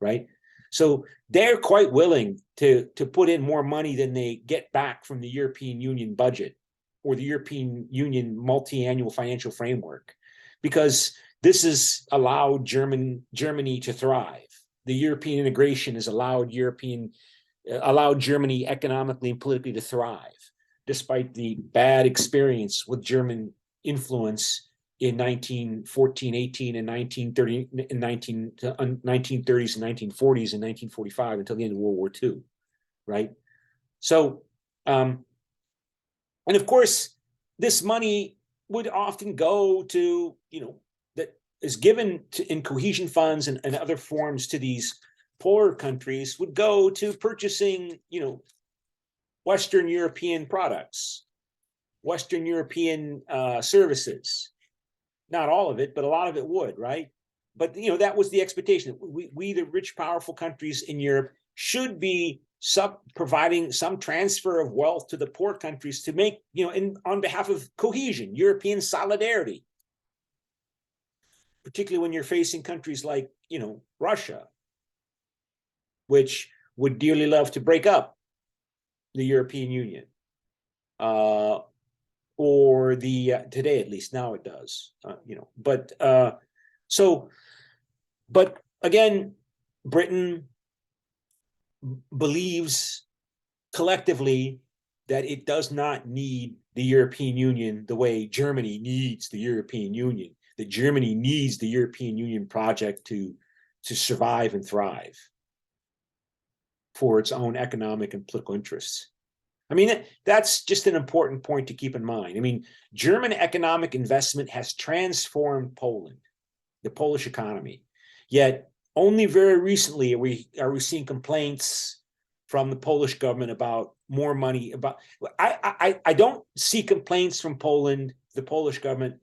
right? So they're quite willing to put in more money than they get back from the European Union budget or the European Union multi-annual financial framework, because this has allowed Germany to thrive. The European integration has allowed Germany economically and politically to thrive, despite the bad experience with German influence in 1914, 18, and 1930, and 1930s and 1940s and 1945 until the end of World War II, right? So, and of course, this money would often go to, that is given in cohesion funds and other forms to these poorer countries, would go to purchasing, Western European products, Western European services. Not all of it, but a lot of it would, right? But that was the expectation. We the rich, powerful countries in Europe, should be providing some transfer of wealth to the poor countries to make, on behalf of cohesion, European solidarity, particularly when you're facing countries like, Russia, which would dearly love to break up the European Union. Or today, at least now it does, but again, Britain believes collectively that it does not need the European Union the way Germany needs the European Union, that Germany needs the European Union project to survive and thrive for its own economic and political interests. I mean, that's just an important point to keep in mind. I mean, German economic investment has transformed Poland, the Polish economy. Yet only very recently are we seeing complaints from the Polish government about more money. I don't see complaints from Poland, the Polish government,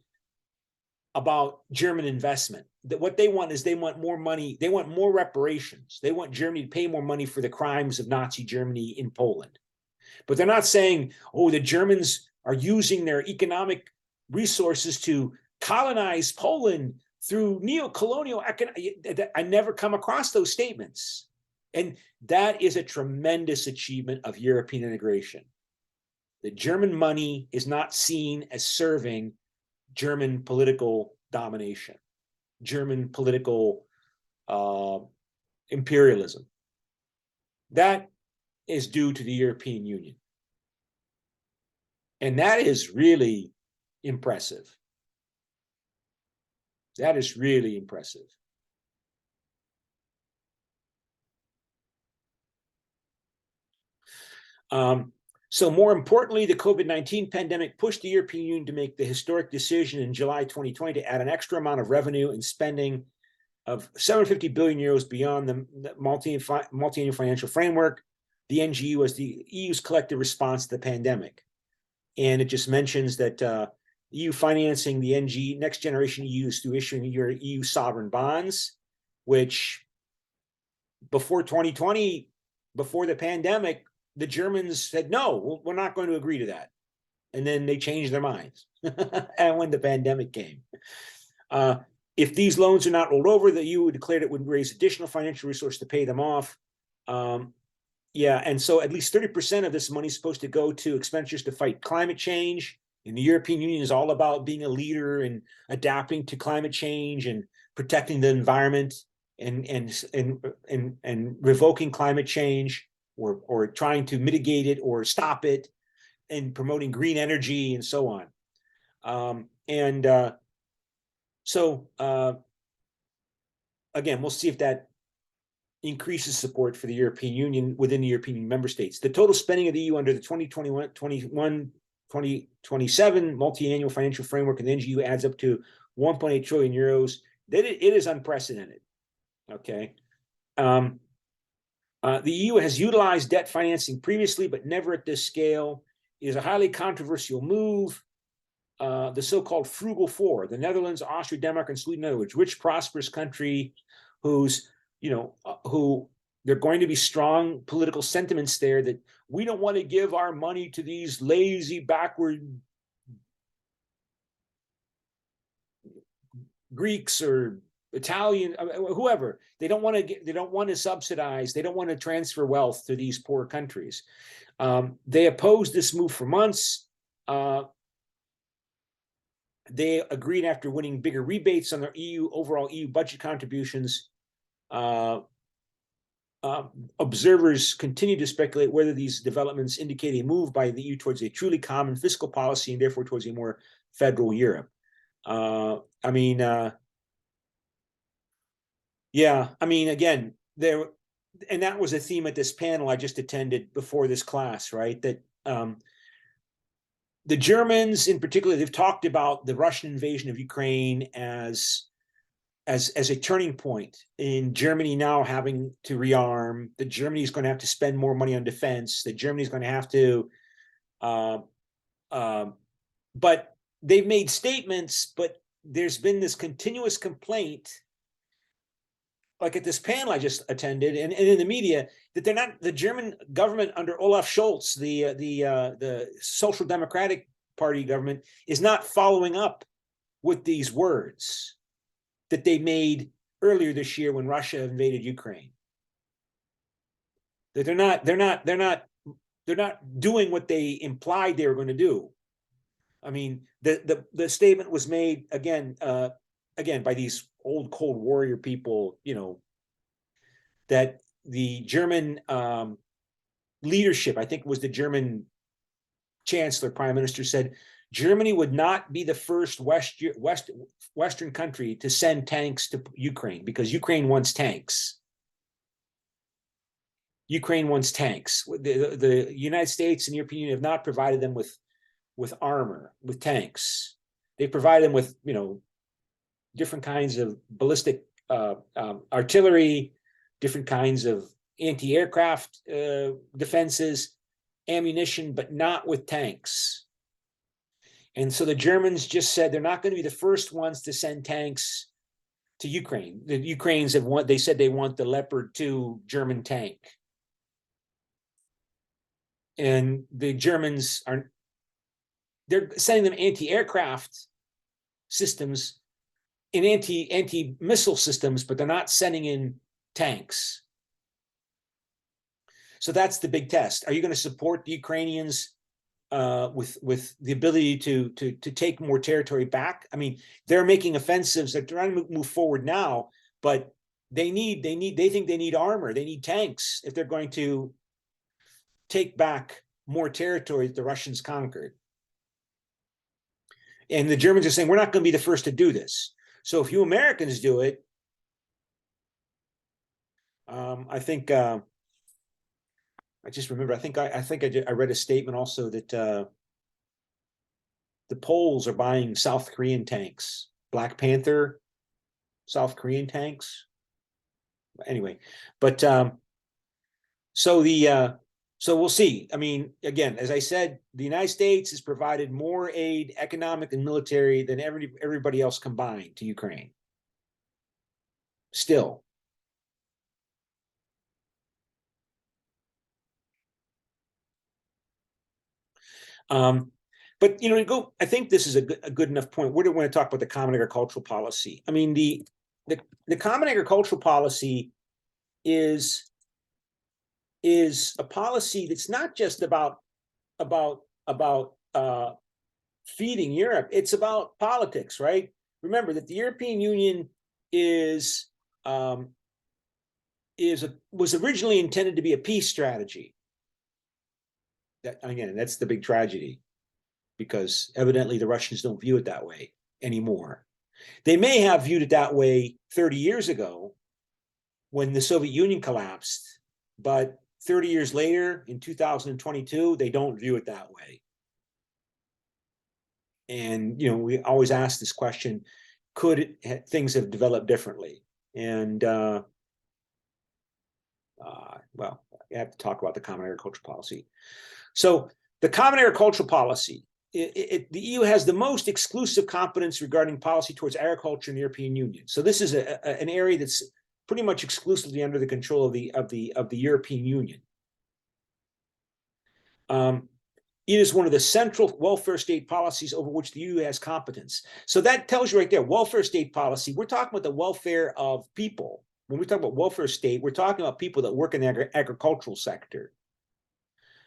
about German investment. That what they want is they want more money. They want more reparations. They want Germany to pay more money for the crimes of Nazi Germany in Poland. But they're not saying, oh, the Germans are using their economic resources to colonize Poland through neo-colonial economic. I never come across those statements. And that is a tremendous achievement of European integration. The German money is not seen as serving German political domination, German political imperialism. That is due to the European Union. And that is really impressive. That is really impressive. So more importantly, the COVID-19 pandemic pushed the European Union to make the historic decision in July 2020 to add an extra amount of revenue and spending of 750 billion euros beyond the multi-annual financial framework, the NGU, as the EU's collective response to the pandemic. And it just mentions that EU financing the next generation EUs through issuing EU sovereign bonds, which before 2020, before the pandemic, the Germans said, no, we're not going to agree to that. And then they changed their minds. And when the pandemic came. If these loans are not rolled over, the EU declared it would raise additional financial resources to pay them off. Yeah, and so at least 30% of this money is supposed to go to expenditures to fight climate change. And the European Union is all about being a leader and adapting to climate change and protecting the environment and revoking climate change or trying to mitigate it or stop it and promoting green energy and so on. So again, we'll see if that increases support for the European Union within the European Union member states. The total spending of the EU under the 2021-2027 multi-annual financial framework and the NGU adds up to 1.8 trillion euros. It is unprecedented. Okay. The EU has utilized debt financing previously, but never at this scale. It is a highly controversial move. The so-called frugal four, the Netherlands, Austria, Denmark, and Sweden, in other words, rich, prosperous country who's, who there are going to be strong political sentiments there that we don't want to give our money to these lazy, backward Greeks or Italian, whoever. They don't want to subsidize. They don't want to transfer wealth to these poor countries. They opposed this move for months. They agreed after winning bigger rebates on their overall EU budget contributions. Observers continue to speculate whether these developments indicate a move by the EU towards a truly common fiscal policy and therefore towards a more federal Europe. I mean, yeah, I mean, again, there, and that was a theme at this panel I just attended before this class, right? That the Germans, in particular, they've talked about the Russian invasion of Ukraine as a turning point in Germany now having to rearm. That Germany is going to have to spend more money on defense. That Germany is going to have to, but they've made statements, but there's been this continuous complaint, like at this panel I just attended, and in the media, that they're not, the German government under Olaf Scholz, the Social Democratic Party government, is not following up with these words that they made earlier this year when Russia invaded Ukraine. That they're not doing what they implied they were going to do. I mean, the statement was made again by these old Cold Warrior people, you know, that the German leadership, I think it was the German chancellor, prime minister, said Germany would not be the first Western country to send tanks to Ukraine because Ukraine wants tanks. Ukraine wants tanks. The United States and the European Union have not provided them with armor, with tanks. They provide them with, you know, different kinds of ballistic artillery, different kinds of anti-aircraft defenses, ammunition, but not with tanks. And so the Germans just said they're not going to be the first ones to send tanks to Ukraine. The Ukrainians they said they want the Leopard 2 German tank. And the Germans they're sending them anti-aircraft systems and anti-missile systems, but they're not sending in tanks. So that's the big test. Are you going to support the Ukrainians with the ability to take more territory back? I mean, they're making offensives. They're trying to move forward now, but they think they need armor. They need tanks if they're going to take back more territory that the Russians conquered. And the Germans are saying, we're not going to be the first to do this. So if you Americans do it, I think I just remember. I think I read a statement also that the Poles are buying South Korean tanks, Black Panther, South Korean tanks. Anyway, but so we'll see. I mean, again, as I said, the United States has provided more aid, economic and military, than everybody else combined to Ukraine. Still. But you know, I think this is a good enough point. Where do we want to talk about the common agricultural policy? I mean, the common agricultural policy is a policy that's not just about feeding Europe. It's about politics, right? Remember that the European Union was originally intended to be a peace strategy. That, again, that's the big tragedy, because evidently the Russians don't view it that way anymore. They may have viewed it that way 30 years ago when the Soviet Union collapsed, but 30 years later, in 2022, they don't view it that way. And, you know, we always ask this question, could things have developed differently? And, well, I have to talk about the common agricultural policy. So the common agricultural policy, the EU has the most exclusive competence regarding policy towards agriculture in the European Union. So this is an area that's pretty much exclusively under the control of the European Union. It is one of the central welfare state policies over which the EU has competence. So that tells you right there, welfare state policy, we're talking about the welfare of people. When we talk about welfare state, we're talking about people that work in the agricultural sector.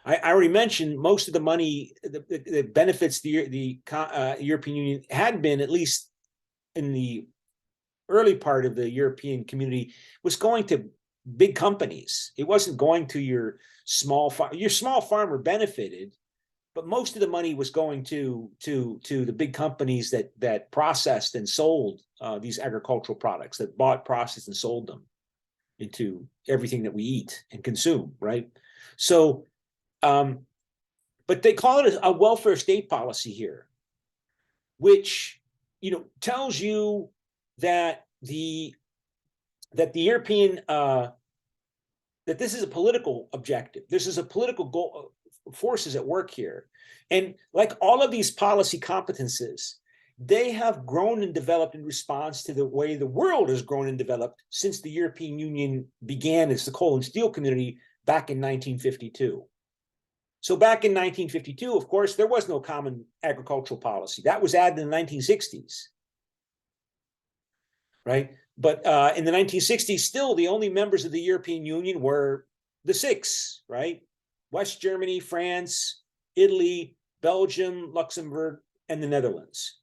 I already mentioned most of the money that benefits the European Union had been, at least in the early part of the European community, was going to big companies. It wasn't going to your small farmer benefited, but most of the money was going to the big companies that processed and sold these agricultural products, that bought, processed, and sold them into everything that we eat and consume, right? So, but they call it a welfare state policy here, which, you know, tells you that the European that this is a political objective. This is a political goal, forces at work here. And like all of these policy competences, they have grown and developed in response to the way the world has grown and developed since the European Union began as the coal and steel community back in 1952. So back in 1952, of course, there was no common agricultural policy. That was added in the 1960s, right? But in the 1960s, still the only members of the European Union were the six, right? West Germany, France, Italy, Belgium, Luxembourg, and the Netherlands.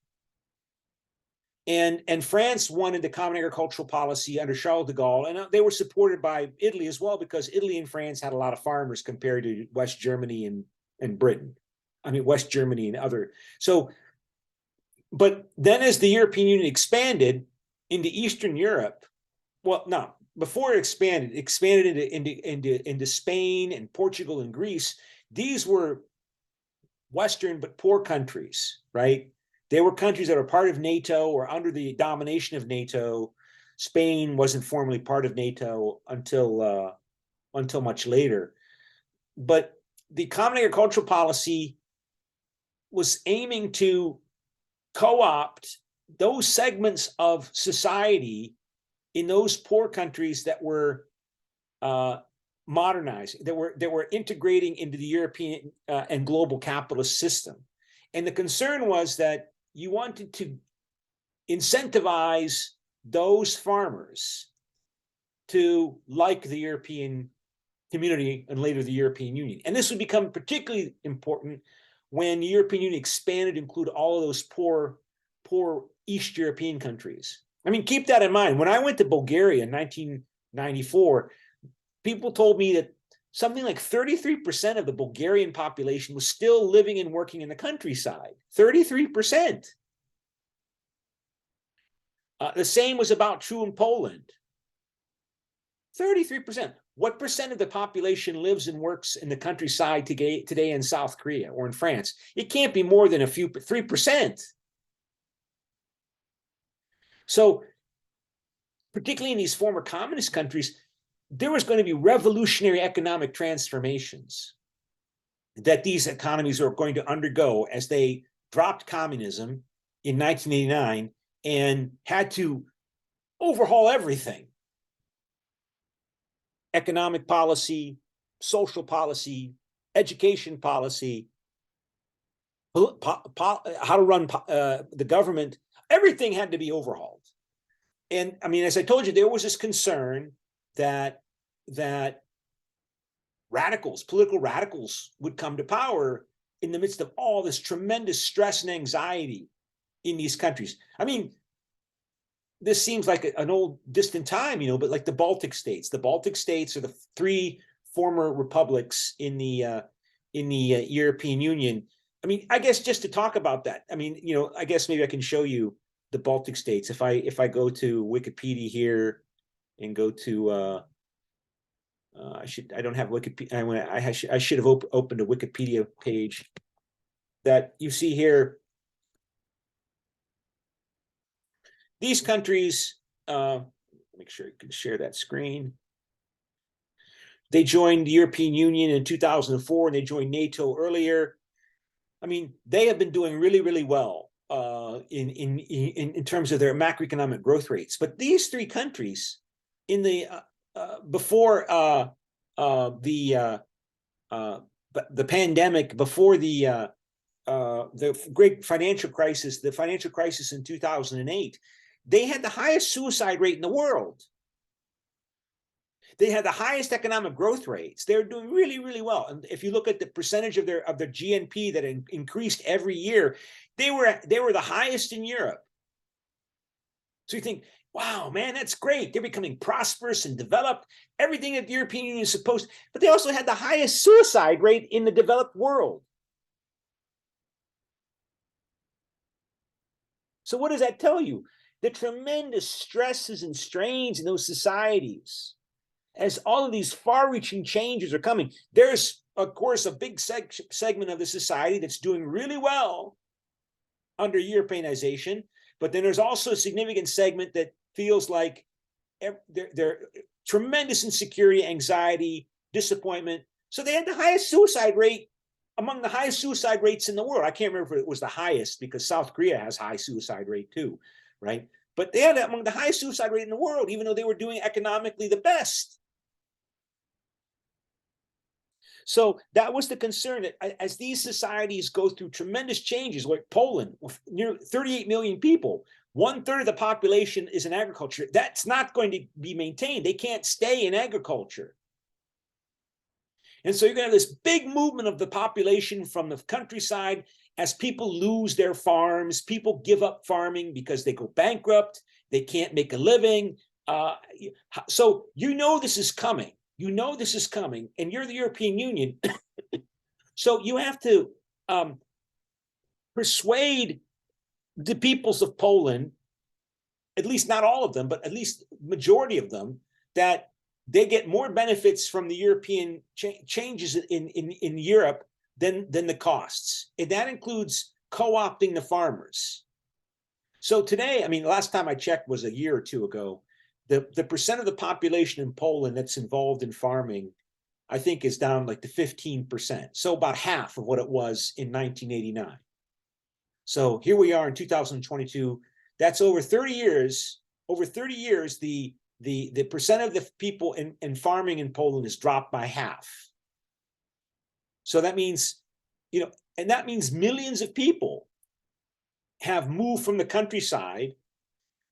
And France wanted the common agricultural policy under Charles de Gaulle, and they were supported by Italy as well, because Italy and France had a lot of farmers compared to West Germany and Britain. I mean, West Germany and other. So, but then as the European Union expanded into Eastern Europe, well, no, before it expanded into Spain and Portugal and Greece. These were Western but poor countries, right? They were countries that were part of NATO or under the domination of NATO. Spain wasn't formally part of NATO until much later. But the common agricultural policy was aiming to co-opt those segments of society in those poor countries that were modernizing, that were integrating into the European and global capitalist system. And the concern was that you wanted to incentivize those farmers to like the European community and later the European Union. And this would become particularly important when the European Union expanded to include all of those poor East European countries. I mean, keep that in mind. When I went to Bulgaria in 1994, people told me that something like 33% of the Bulgarian population was still living and working in the countryside. 33%. The same was about true in Poland. 33%. What percent of the population lives and works in the countryside today in South Korea or in France? It can't be more than 3%. So, particularly in these former communist countries, there was going to be revolutionary economic transformations that these economies are going to undergo as they dropped communism in 1989 and had to overhaul everything. Economic policy, social policy, education policy, how to run the government, everything had to be overhauled. And I mean, as I told you, there was this concern that political radicals would come to power in the midst of all this tremendous stress and anxiety in these countries. I mean, this seems like an old distant time, you know, but like the Baltic states. The Baltic states are the three former republics in the European Union. I mean, I guess just to talk about that, I mean, you know, I guess maybe I can show you the Baltic states. If I go to Wikipedia here and go to I don't have Wikipedia. I should have opened a Wikipedia page that you see here. These countries, make sure you can share that screen. They joined the European Union in 2004, and they joined NATO earlier. I mean, they have been doing really, really well in terms of their macroeconomic growth rates. But these three countries, in the before the pandemic, before the great financial crisis, the financial crisis in 2008, they had the highest suicide rate in the world. They had the highest economic growth rates. They're doing really, really well. And if you look at the percentage of their GNP that increased every year, they were the highest in Europe. So you think, wow, man, that's great. They're becoming prosperous and developed. Everything that the European Union is supposed, but they also had the highest suicide rate in the developed world. So what does that tell you? The tremendous stresses and strains in those societies, as all of these far-reaching changes are coming. There's, of course, a big segment of the society that's doing really well under Europeanization, but then there's also a significant segment that feels like they're tremendous insecurity, anxiety, disappointment. So they had the highest suicide rate, among the highest suicide rates in the world. I can't remember if it was the highest, because South Korea has high suicide rate too, right? But they had among the highest suicide rate in the world, even though they were doing economically the best. So that was the concern, that as these societies go through tremendous changes, like Poland, near 38 million people, 1/3 of the population is in agriculture. That's not going to be maintained. They can't stay in agriculture. And so you're going to have this big movement of the population from the countryside as people lose their farms. People give up farming because they go bankrupt. They can't make a living. So you know this is coming. You know this is coming, and you're the European Union. So you have to persuade the peoples of Poland, at least not all of them, but at least majority of them, that they get more benefits from the European changes in Europe than the costs. And that includes co-opting the farmers. So today, I mean, last time I checked was a year or two ago, the percent of the population in Poland that's involved in farming, I think, is down like to 15%. So about half of what it was in 1989. So here we are in 2022. That's over 30 years. Over 30 years, the percent of the people in farming in Poland has dropped by half. So that means, and that means millions of people have moved from the countryside.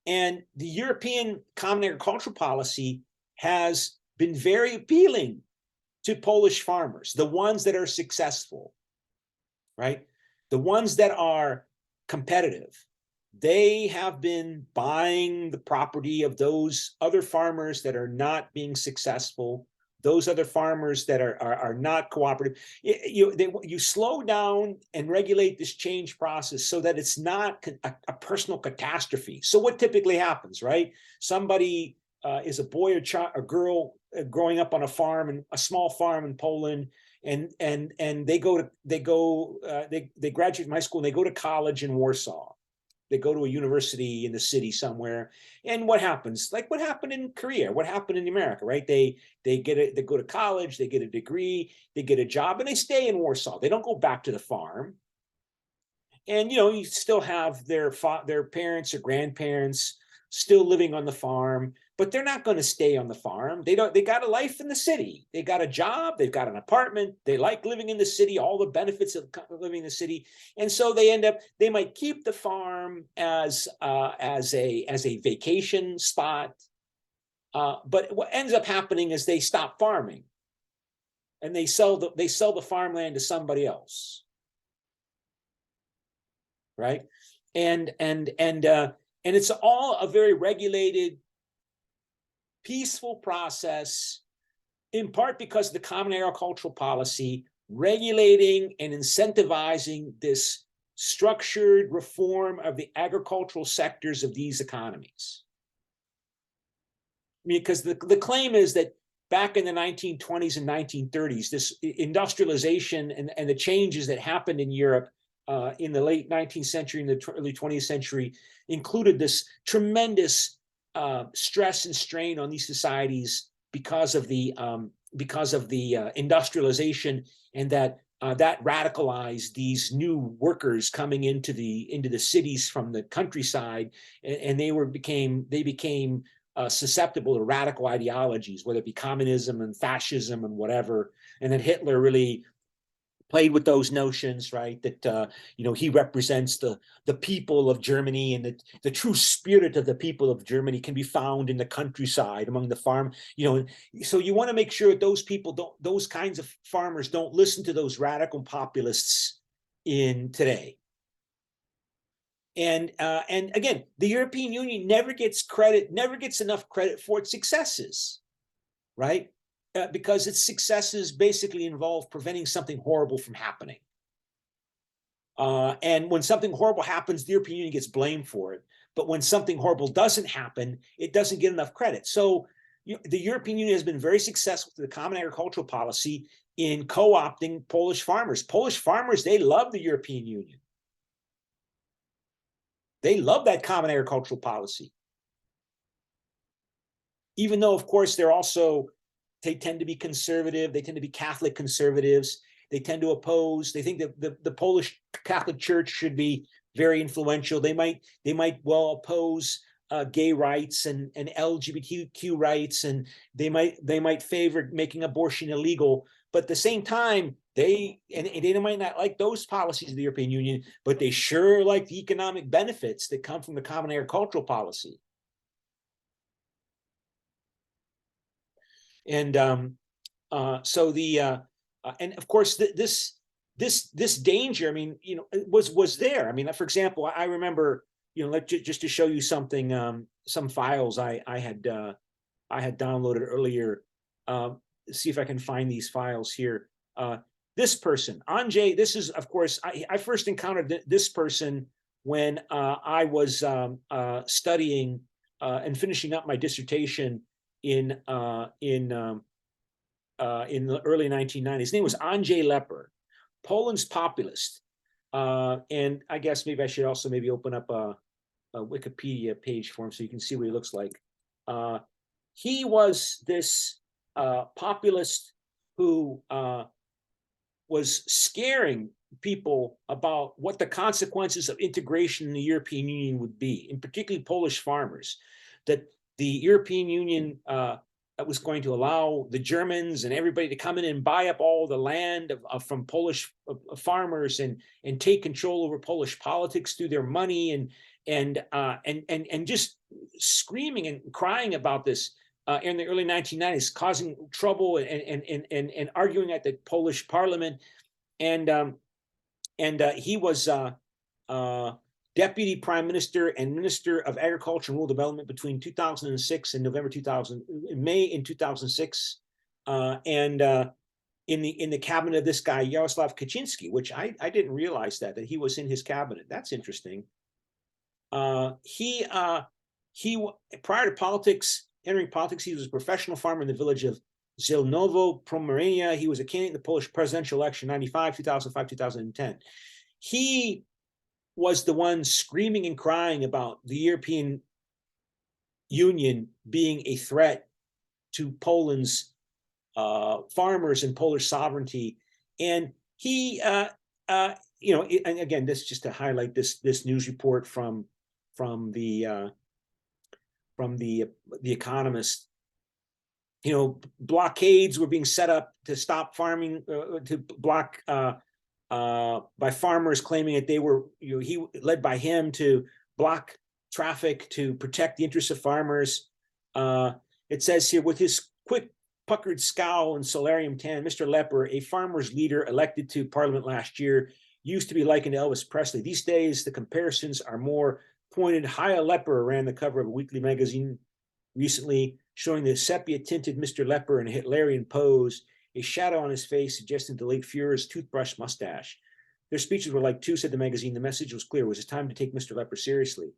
And the European Common Agricultural Policy has been very appealing to Polish farmers, the ones that are successful, right? The ones that are competitive. They have been buying the property of those other farmers that are not being successful, those other farmers that are not cooperative. You slow down and regulate this change process so that it's not a personal catastrophe. So what typically happens, right? Somebody is a boy or a girl growing up on a farm, and a small farm in Poland, and they graduate from high school and they go to college in Warsaw. They go to a university in the city somewhere, and what happens? Like what happened in Korea, what happened in America, right? They go to college, they get a degree, they get a job, and they stay in Warsaw. They don't go back to the farm. And you still have their parents or grandparents still living on the farm, but they're not going to stay on the farm. They got a life in the city. They got a job, they've got an apartment, they like living in the city, all the benefits of living in the city. And so they might keep the farm as a vacation spot. But what ends up happening is they stop farming and they sell the farmland to somebody else. Right? And it's all a very regulated, peaceful process, in part because of the Common Agricultural Policy regulating and incentivizing this structured reform of the agricultural sectors of these economies. I mean, because the claim is that back in the 1920s and 1930s, this industrialization and the changes that happened in Europe in the late 19th century and the early 20th century included this tremendous stress and strain on these societies because of the industrialization, and that radicalized these new workers coming into the cities from the countryside, and they became susceptible to radical ideologies, whether it be communism and fascism and whatever, and then Hitler really played with those notions, right? That he represents the people of Germany, and that the true spirit of the people of Germany can be found in the countryside among the farm. So you want to make sure that those kinds of farmers don't listen to those radical populists in today. And again, the European Union never gets enough credit for its successes, right? Because its successes basically involve preventing something horrible from happening. And when something horrible happens, the European Union gets blamed for it. But when something horrible doesn't happen, it doesn't get enough credit. So the European Union has been very successful through the common agricultural policy in co-opting Polish farmers. Polish farmers, they love the European Union. They love that common agricultural policy. Even though, of course, they tend to be conservative. They tend to be Catholic conservatives. They tend to oppose. They think that the Polish Catholic Church should be very influential. They might well oppose gay rights and LGBTQ rights, and they might favor making abortion illegal. But at the same time, they might not like those policies of the European Union, but they sure like the economic benefits that come from the common agricultural policy. And and of course this danger, I mean, was there. I mean, for example, I remember, just to show you something, some files I had downloaded earlier. See if I can find these files here. This person, Andrzej, this is, of course, I first encountered this person when I was studying and finishing up my dissertation in the early 1990s. His name was Andrzej Leper, Poland's populist. And I guess maybe I should also maybe open up a Wikipedia page for him so you can see what he looks like. He was this populist who was scaring people about what the consequences of integration in the European Union would be, and particularly Polish farmers, that the European Union was going to allow the Germans and everybody to come in and buy up all the land from Polish farmers and take control over Polish politics through their money, and just screaming and crying about this in the early 1990s, causing trouble and arguing at the Polish parliament. And he was Deputy Prime Minister and Minister of Agriculture and Rural Development between 2006 and May in 2006, and in the cabinet of this guy Jarosław Kaczynski, which I didn't realize that he was in his cabinet. That's interesting. He prior to entering politics, he was a professional farmer in the village of Zielnowo, Pomerania. He was a candidate in the Polish presidential election 95, 2005, 2010. He was the one screaming and crying about the European Union being a threat to Poland's farmers and Polish sovereignty. And he, and again, this just to highlight this news report from the Economist. Blockades were being set up to stop farming, to block by farmers claiming that they were, led by him to block traffic to protect the interests of farmers. It says here, with his quick puckered scowl and solarium tan, Mr. Leper, a farmer's leader elected to parliament last year, used to be likened to Elvis Presley. These days, the comparisons are more pointed. Haya Leper ran the cover of a weekly magazine recently, showing the sepia-tinted Mr. Leper in a Hitlerian pose, a shadow on his face suggesting the late Führer's toothbrush mustache. Their speeches were like two, said the magazine. The message was clear. It was time to take Mr. Leper seriously.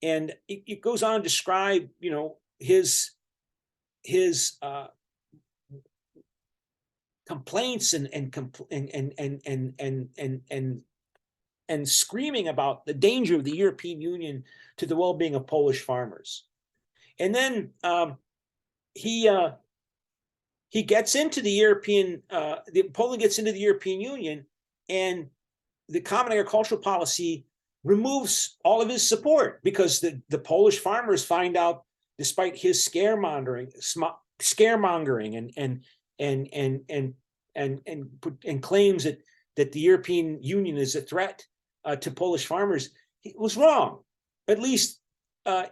And it goes on to describe, his complaints and screaming about the danger of the European Union to the well-being of Polish farmers. And then he gets into the European, Poland gets into the European Union, and the common agricultural policy removes all of his support, because the Polish farmers find out, despite his scaremongering and claims that that the European Union is a threat to Polish farmers, it was wrong. At least the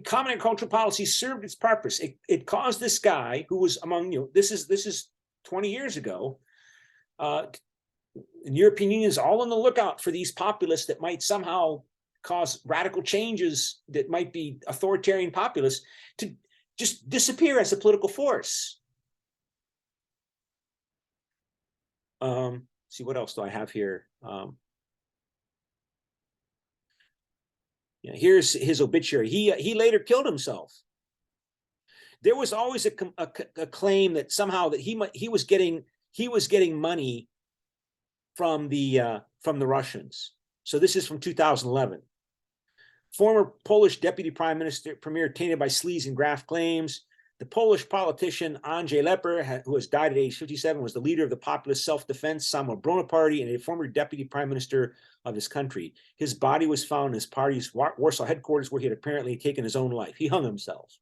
common agricultural policy served its purpose. It caused this guy who was among, this is 20 years ago. The European Union is all on the lookout for these populists that might somehow cause radical changes that might be authoritarian populists to just disappear as a political force. See, what else do I have here? Here's his obituary. He later killed himself. There was always a claim that somehow that he was getting money from the Russians. So this is from 2011. Former Polish deputy premier tainted by sleaze and graft claims. The Polish politician Andrzej Leper, who has died at age 57, was the leader of the populist self-defense Samobronna Party and a former deputy prime minister of his country. His body was found in his party's Warsaw headquarters, where he had apparently taken his own life. He hung himself.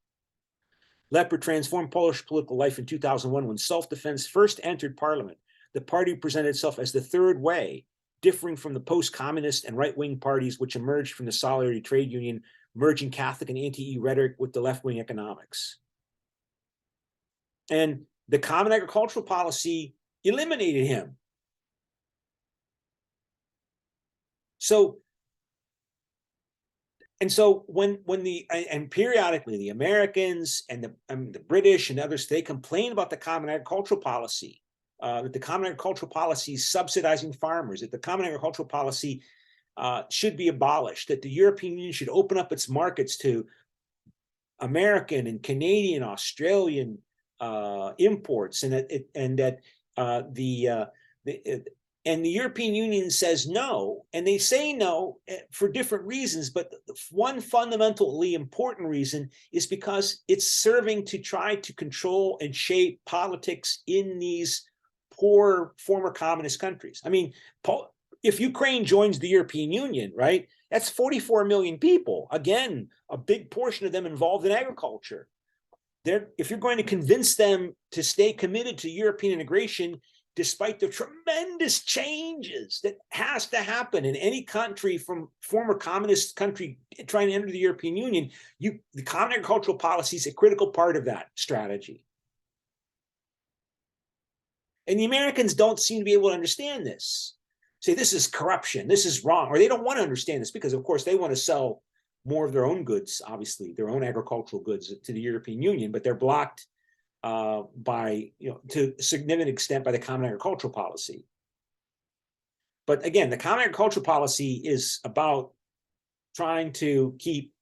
Leper transformed Polish political life in 2001 when self-defense first entered parliament. The party presented itself as the third way, differing from the post-communist and right-wing parties which emerged from the Solidarity Trade Union, merging Catholic and anti-EU rhetoric with the left-wing economics. And the common agricultural policy eliminated him. So periodically the Americans and the British and others, they complain about the common agricultural policy, that the common agricultural policy is subsidizing farmers, that the common agricultural policy should be abolished, that the European Union should open up its markets to American and Canadian, Australian imports, and that the European Union says no, and they say no for different reasons, but one fundamentally important reason is because it's serving to try to control and shape politics in these poor former communist countries. I mean, if Ukraine joins the European Union, right, that's 44 million people. Again, a big portion of them involved in agriculture. If you're going to convince them to stay committed to European integration, despite the tremendous changes that has to happen in any country from former communist country trying to enter the European Union, the common agricultural policy is a critical part of that strategy. And the Americans don't seem to be able to understand this. Say, this is corruption, this is wrong, or they don't want to understand this because, of course, they want to sell more of their own goods, obviously, their own agricultural goods to the European Union, but they're blocked by, to a significant extent by the common agricultural policy. But again, the common agricultural policy is about trying to keep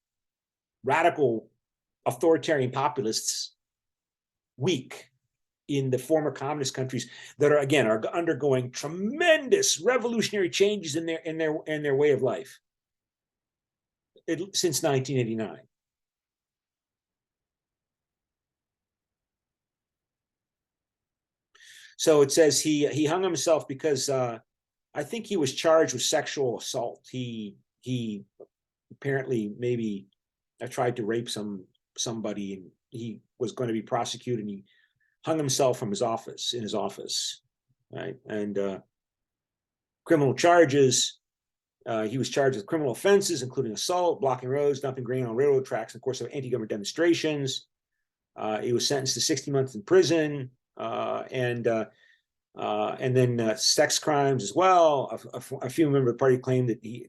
radical authoritarian populists weak in the former communist countries that are, again, are undergoing tremendous revolutionary changes in their way of life since 1989. So it says he hung himself because I think he was charged with sexual assault. He apparently maybe tried to rape somebody, and he was going to be prosecuted, and he hung himself from his office, right? And criminal charges. He was charged with criminal offenses, including assault, blocking roads, dumping grain on railroad tracks, and of course, anti-government demonstrations. He was sentenced to 60 months in prison, and then sex crimes as well. A few members of the party claimed that he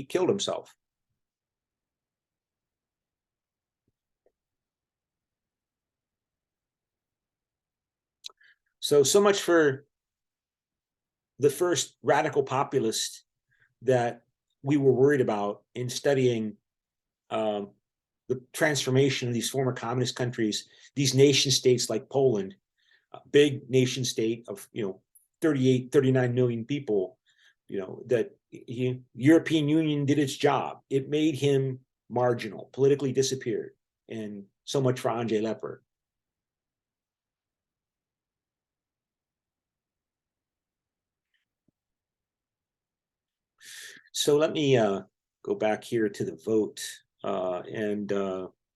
killed himself. So much for the first radical populist that we were worried about in studying the transformation of these former communist countries, these nation states like Poland, a big nation state of 38, 39 million people, that European Union did its job. It made him marginal, politically disappeared. And so much for Andrzej Leper. So let me go back here to the vote and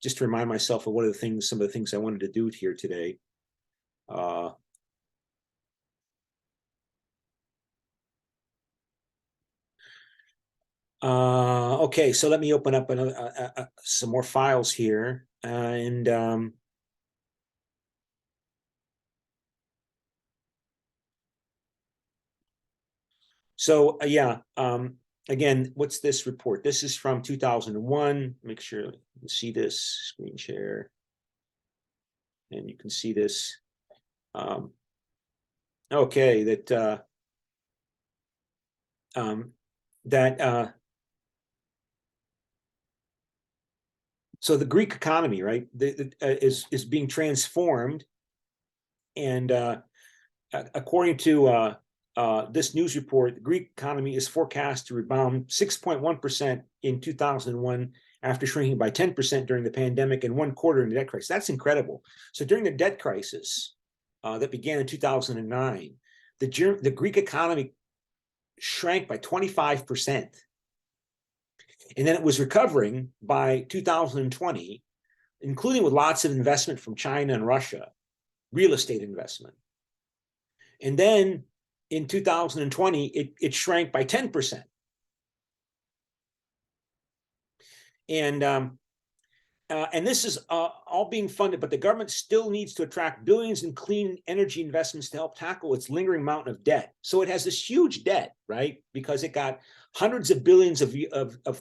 just to remind myself of some of the things I wanted to do here today. Okay, so let me open up another some more files here, and so yeah. Again, what's this report? This is from 2001. Make sure you see this screen share, and you can see this. Okay, that so the Greek economy, right, is being transformed, and according to this news report, the Greek economy is forecast to rebound 6.1% in 2001 after shrinking by 10% during the pandemic and 1/4 in the debt crisis. That's incredible. So during the debt crisis that began in 2009, the Greek economy shrank by 25%. And then it was recovering by 2020, including with lots of investment from China and Russia, real estate investment. And then in 2020, it shrank by 10%. And this is all being funded, but the government still needs to attract billions in clean energy investments to help tackle its lingering mountain of debt. So it has this huge debt, right? Because it got hundreds of billions of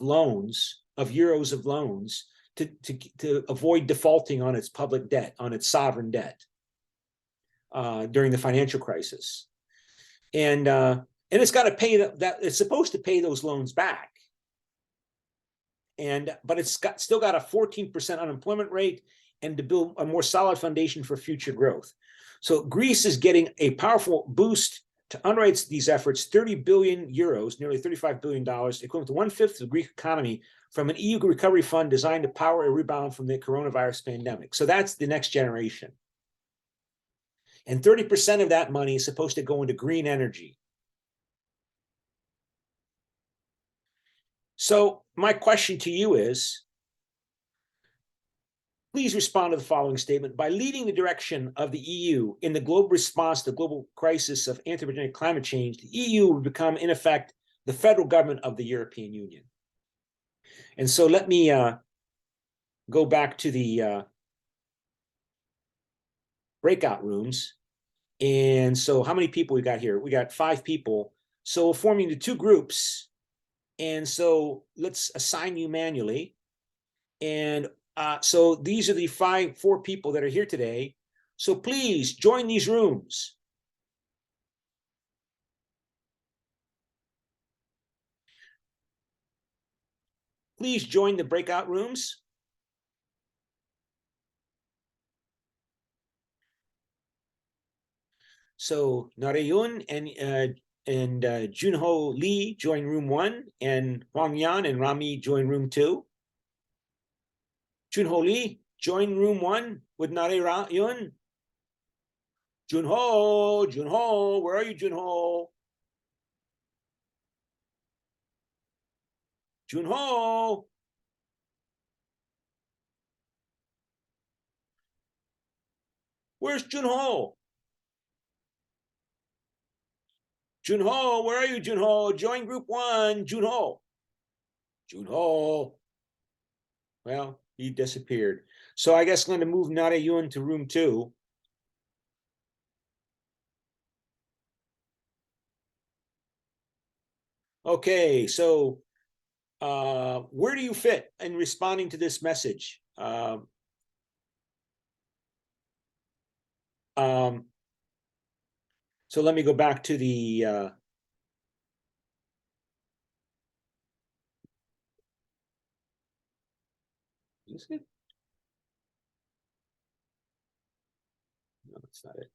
loans, of euros of loans, to avoid defaulting on its public debt, on its sovereign debt during the financial crisis. And it's got to pay that. It's supposed to pay those loans back. But it's still got a 14% unemployment rate, and to build a more solid foundation for future growth. So Greece is getting a powerful boost to underwrite these efforts, 30 billion euros, nearly $35 billion, equivalent to 1/5 of the Greek economy, from an EU recovery fund designed to power a rebound from the coronavirus pandemic. So that's the next generation. And 30% of that money is supposed to go into green energy. So my question to you is, please respond to the following statement. By leading the direction of the EU in the global response to the global crisis of anthropogenic climate change, the EU will become, in effect, the federal government of the European Union. And so let me go back to the breakout rooms. And so how many people we got here? We got 5 people. So forming the 2 groups. And so let's assign you manually. And so these are the 4 people that are here today. So please join these rooms. Please join the breakout rooms. So Narayun and Junho Lee join room 1, and Huang Yan and Rami join room 2. Junho Lee, join room 1 with Narayun. Junho, where are you, Junho? Junho. Where's Junho? Junho, where are you, Junho? Join group 1, Junho. Junho. Well, he disappeared. So I guess I'm going to move Narayun to room 2. Okay, so where do you fit in responding to this message? So let me go back to the is it? No, that's not it.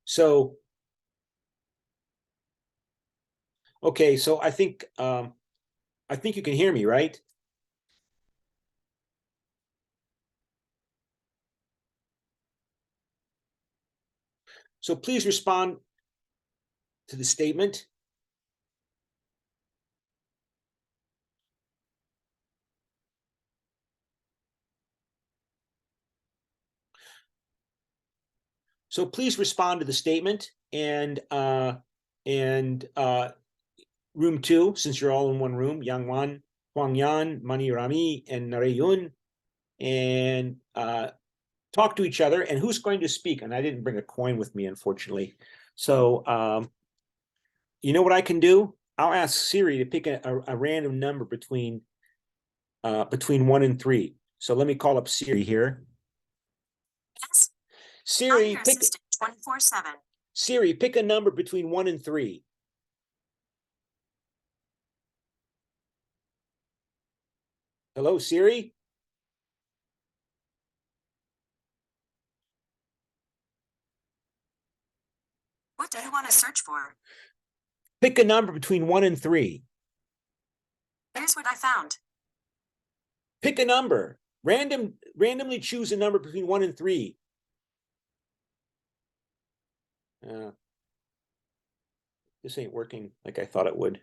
So okay, so I think you can hear me, right? So please respond to the statement. So please respond to the statement, and room 2, since you're all in one room, Yangwan, Huangyan, Manirami, and Nareyun, and talk to each other. And who's going to speak? And I didn't bring a coin with me, unfortunately. So you know what I can do? I'll ask Siri to pick a random number between 1 and 3. So let me call up Siri here. Yes. Siri, pick 24/7. Siri, pick a number between 1 and 3. Hello, Siri? What do you want to search for? Pick a number between 1 and 3. Here's what I found. Pick a number. Randomly choose a number between 1 and 3. This ain't working like I thought it would.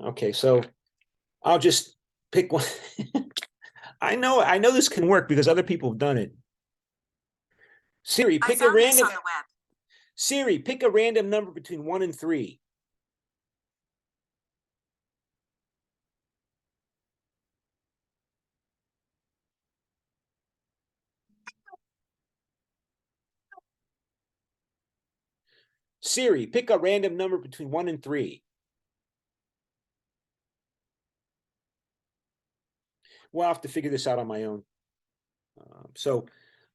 Okay, so I'll just pick one. I know this can work because other people have done it. Siri, pick a random. On the web. Siri, pick a random number between 1 and 3. Siri, pick a random number between 1 and 3. Well, I'll have to figure this out on my own.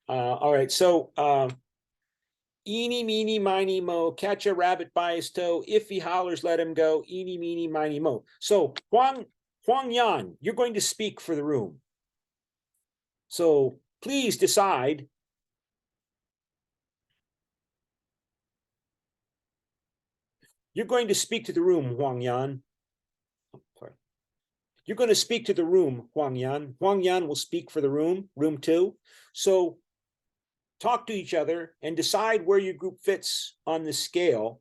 All right. So, eeny, meeny, miny, mo, catch a rabbit by his toe. If he hollers, let him go. Eeny, meeny, miny, mo. So, Huang Yan, you're going to speak for the room. So, please decide. You're going to speak to the room, Huang Yan. Sorry. You're going to speak to the room, Huang Yan. Huang Yan will speak for the room 2. So, talk to each other and decide where your group fits on the scale.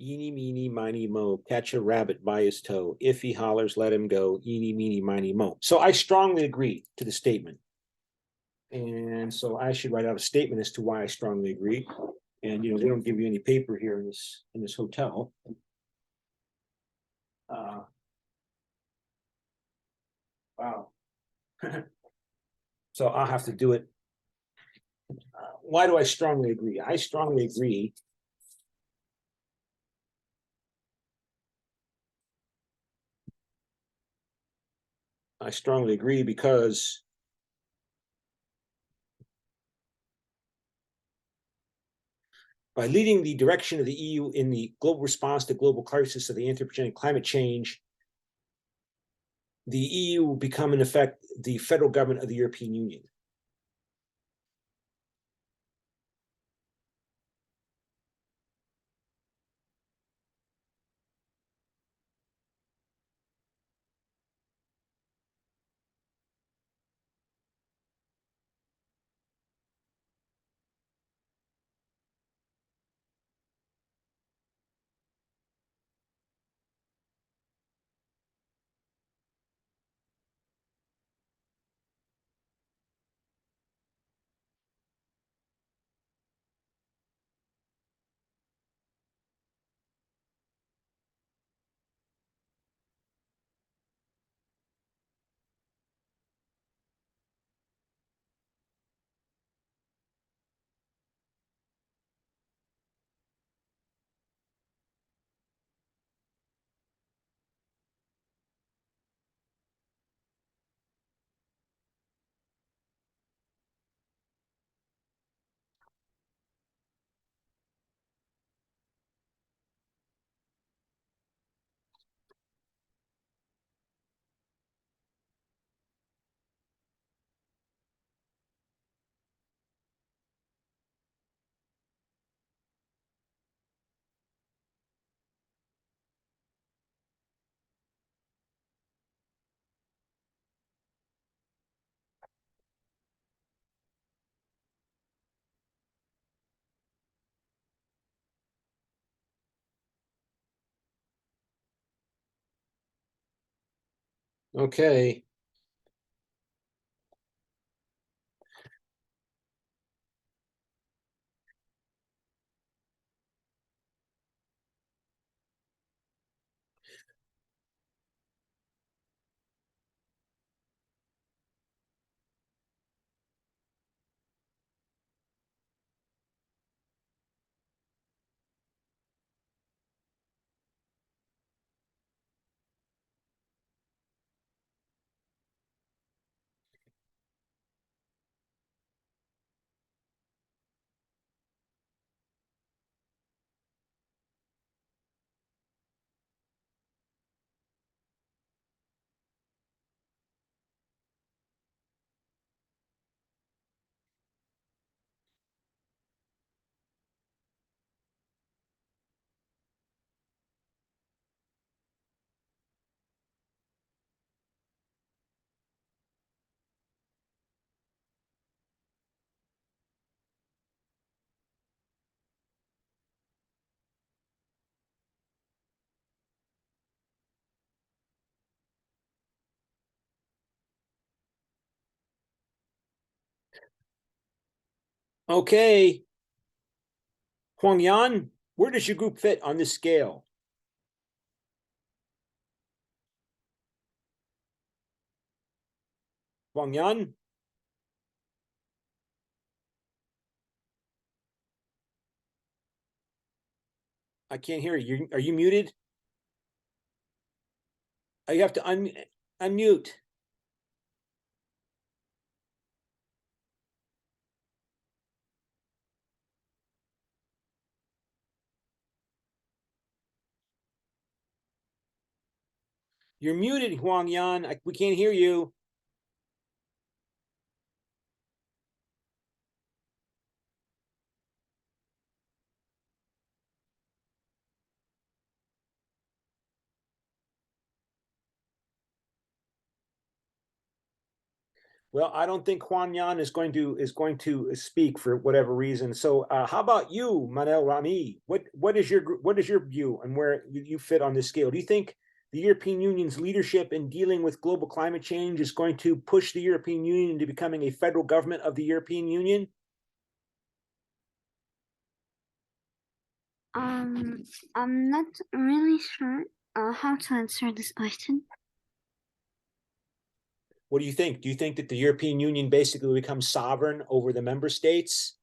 Eeny, meeny, miny, mo, catch a rabbit by his toe. If he hollers, let him go. Eeny, meeny, miny, mo. So I strongly agree to the statement. And so I should write out a statement as to why I strongly agree. And, they don't give you any paper here in this hotel. Wow. So I'll have to do it. Why do I strongly agree? I strongly agree because by leading the direction of the EU in the global response to global crisis of the anthropogenic climate change, the EU will become, in effect, the federal government of the European Union. Okay. Okay. Huang Yan, where does your group fit on this scale? Huang Yan? I can't hear you. Are you muted? You have to unmute. You're muted, Huang Yan. We can't hear you. Well, I don't think Huang Yan is going to speak for whatever reason. So, how about you, Manel Rami? What is your view on where you fit on this scale? Do you think the European Union's leadership in dealing with global climate change is going to push the European Union into becoming a federal government of the European Union? I'm not really sure how to answer this question. What do you think? Do you think that the European Union basically becomes sovereign over the member states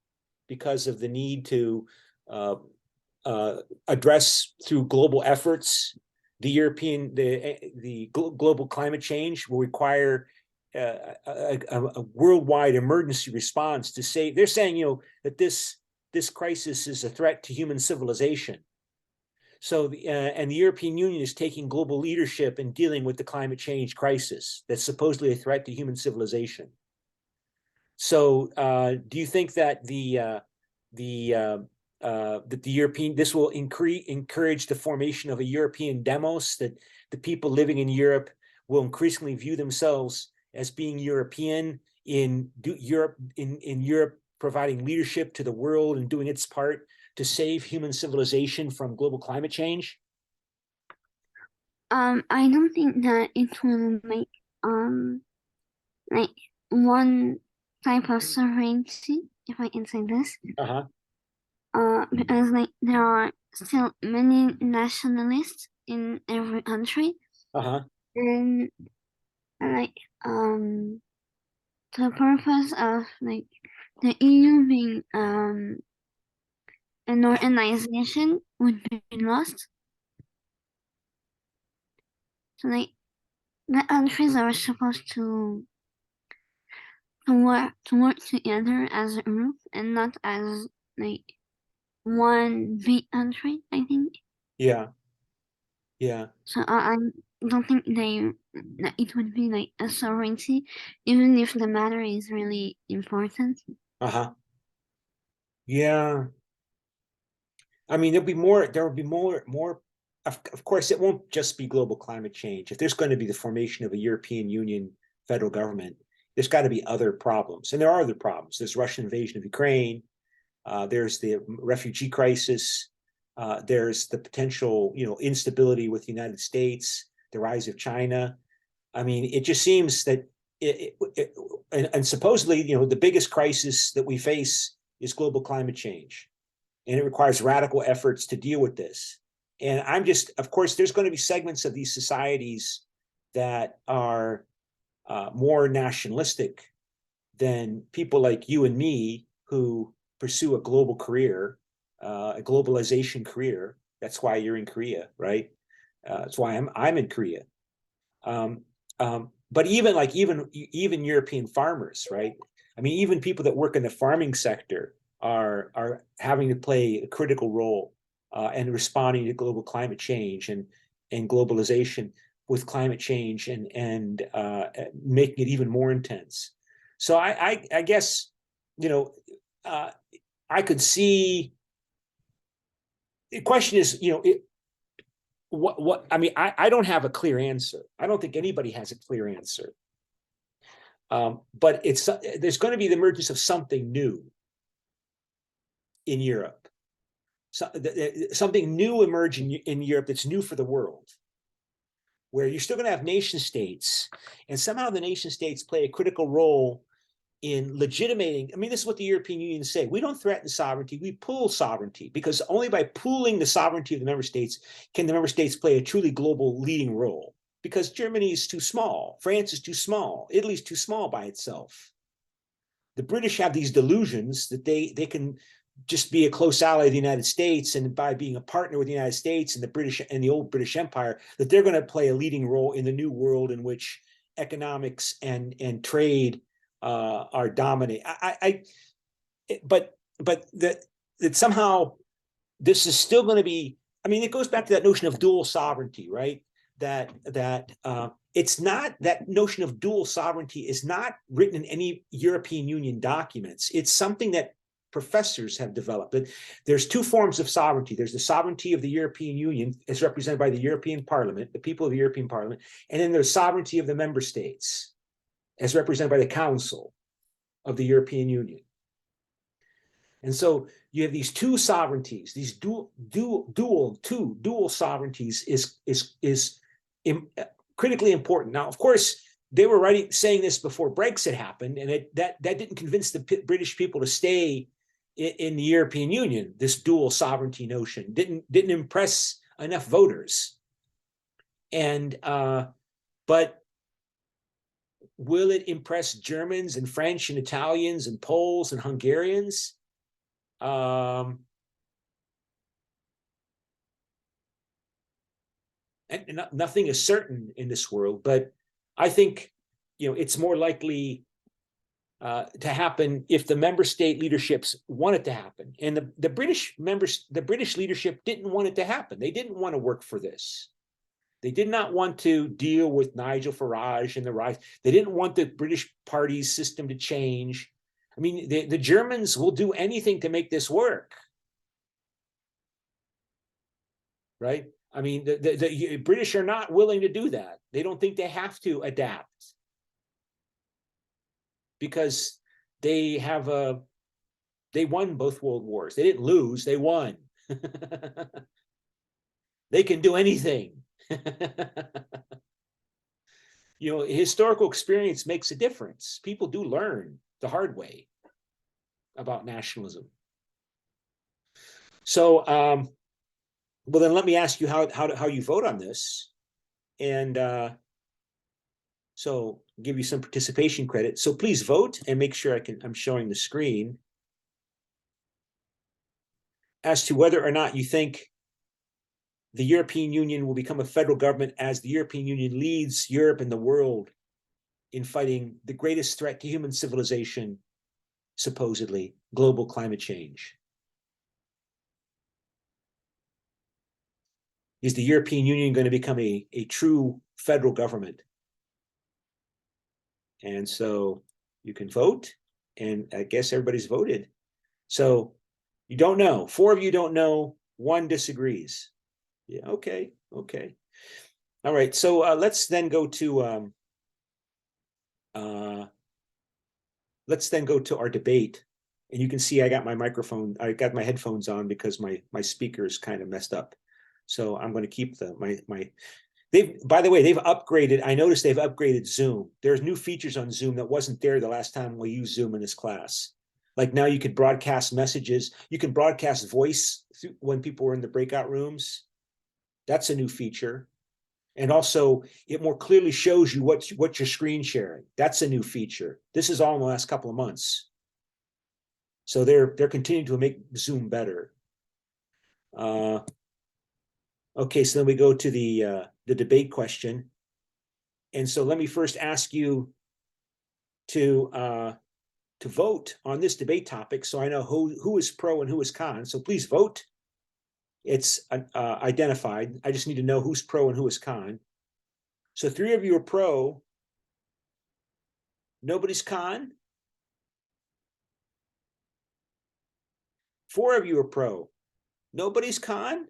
because of the need to uh, address through global efforts the global climate change will require a worldwide emergency response to say they're saying that this crisis is a threat to human civilization. So, and the European Union is taking global leadership in dealing with the climate change crisis that's supposedly a threat to human civilization. So, do you think that that the European this will encourage the formation of a European demos, that the people living in Europe will increasingly view themselves as being European in Europe providing leadership to the world and doing its part to save human civilization from global climate change? I don't think that it will make like one type of sovereignty, if I can say this. Uh-huh. Because like there are still many nationalists in every country, Uh-huh. and like the purpose of like the EU being an organization would be lost. So like the countries are supposed to work together as a group and not as like one big country, I think. Yeah. Yeah. So I don't think that it would be like a sovereignty, even if the matter is really important. Uh-huh. Yeah. I mean, there will be more. Of course, it won't just be global climate change. If there's going to be the formation of a European Union federal government, there's got to be other problems. And there are other problems. There's Russian invasion of Ukraine. There's the refugee crisis. There's the potential, instability with the United States, the rise of China. I mean, it just seems that and supposedly, the biggest crisis that we face is global climate change, and it requires radical efforts to deal with this. And of course, there's going to be segments of these societies that are more nationalistic than people like you and me who pursue a global career, a globalization career. That's why you're in Korea, right? That's why I'm in Korea. But even European farmers, right? I mean, even people that work in the farming sector are having to play a critical role in responding to global climate change and globalization with climate change and making it even more intense. So I guess I could see. The question is, what I mean, I don't have a clear answer. I don't think anybody has a clear answer. But there's going to be the emergence of something new in Europe. Something new emerging in Europe that's new for the world, where you're still going to have nation states, and somehow the nation states play a critical role in legitimating. I mean, this is what the European Union say. We don't threaten sovereignty, we pool sovereignty, because only by pooling the sovereignty of the member states can the member states play a truly global leading role. Because Germany is too small, France is too small, Italy is too small by itself. The British have these delusions that they can just be a close ally of the United States, and by being a partner with the United States and the old British Empire, that they're going to play a leading role in the new world in which economics and trade are dominant. But that somehow this is still going to be. I mean, it goes back to that notion of dual sovereignty, right? That it's not, that notion of dual sovereignty is not written in any European Union documents. It's something that professors have developed. There's two forms of sovereignty. There's the sovereignty of the European Union, as represented by the European Parliament, the people of the European Parliament, and then there's sovereignty of the member states, as represented by the Council of the European Union. And so you have these two sovereignties, these dual sovereignties is critically important. Now, of course, they were saying this before Brexit happened, and that didn't convince the British people to stay in the European Union. This dual sovereignty notion didn't impress enough voters. And but will it impress Germans and French and Italians and Poles and Hungarians? And nothing is certain in this world, but I think it's more likely to happen if the member state leaderships want it to happen. And the British leadership didn't want it to happen. They didn't want to work for this. They did not want to deal with Nigel Farage and the rise. They didn't want the British party's system to change. I mean, the Germans will do anything to make this work, right? I mean, the British are not willing to do that. They don't think they have to adapt because they won both world wars. They didn't lose, they won. They can do anything. Historical experience makes a difference. People do learn the hard way about nationalism. So, well, then let me ask you how you vote on this, and so give you some participation credit. So please vote and make sure I'm showing the screen as to whether or not you think the European Union will become a federal government as the European Union leads Europe and the world in fighting the greatest threat to human civilization, supposedly global climate change. Is the European Union going to become a true federal government? And so you can vote, and I guess everybody's voted. So you don't know. 4 of you don't know. 1 disagrees. Yeah, okay. All right, so let's then go to our debate. And you can see I got my headphones on because my speaker is kind of messed up. So I'm going to keep my By the way, they've upgraded. I noticed they've upgraded Zoom. There's new features on Zoom that wasn't there the last time we used Zoom in this class. Like now you could broadcast messages. You can broadcast voice when people were in the breakout rooms. That's a new feature. And also it more clearly shows you what you're screen sharing. That's a new feature. This is all in the last couple of months. So they're continuing to make Zoom better. Okay, so then we go to the debate question. And so let me first ask you to vote on this debate topic so I know who is pro and who is con. So please vote. It's identified. I just need to know who's pro and who is con. So 3 of you are pro. Nobody's con. 4 of you are pro. Nobody's con.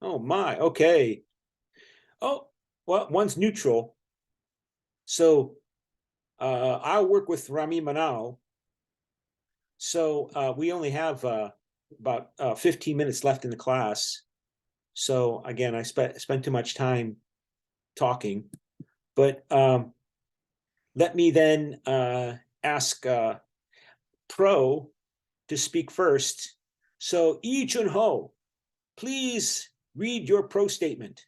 Oh my, okay. Oh, well, one's neutral. So I'll work with Rami Manal. So we only have about 15 minutes left in the class. So again, I spent too much time talking. But let me then ask Pro to speak first. So Yi Chun Ho, please read your pro statement.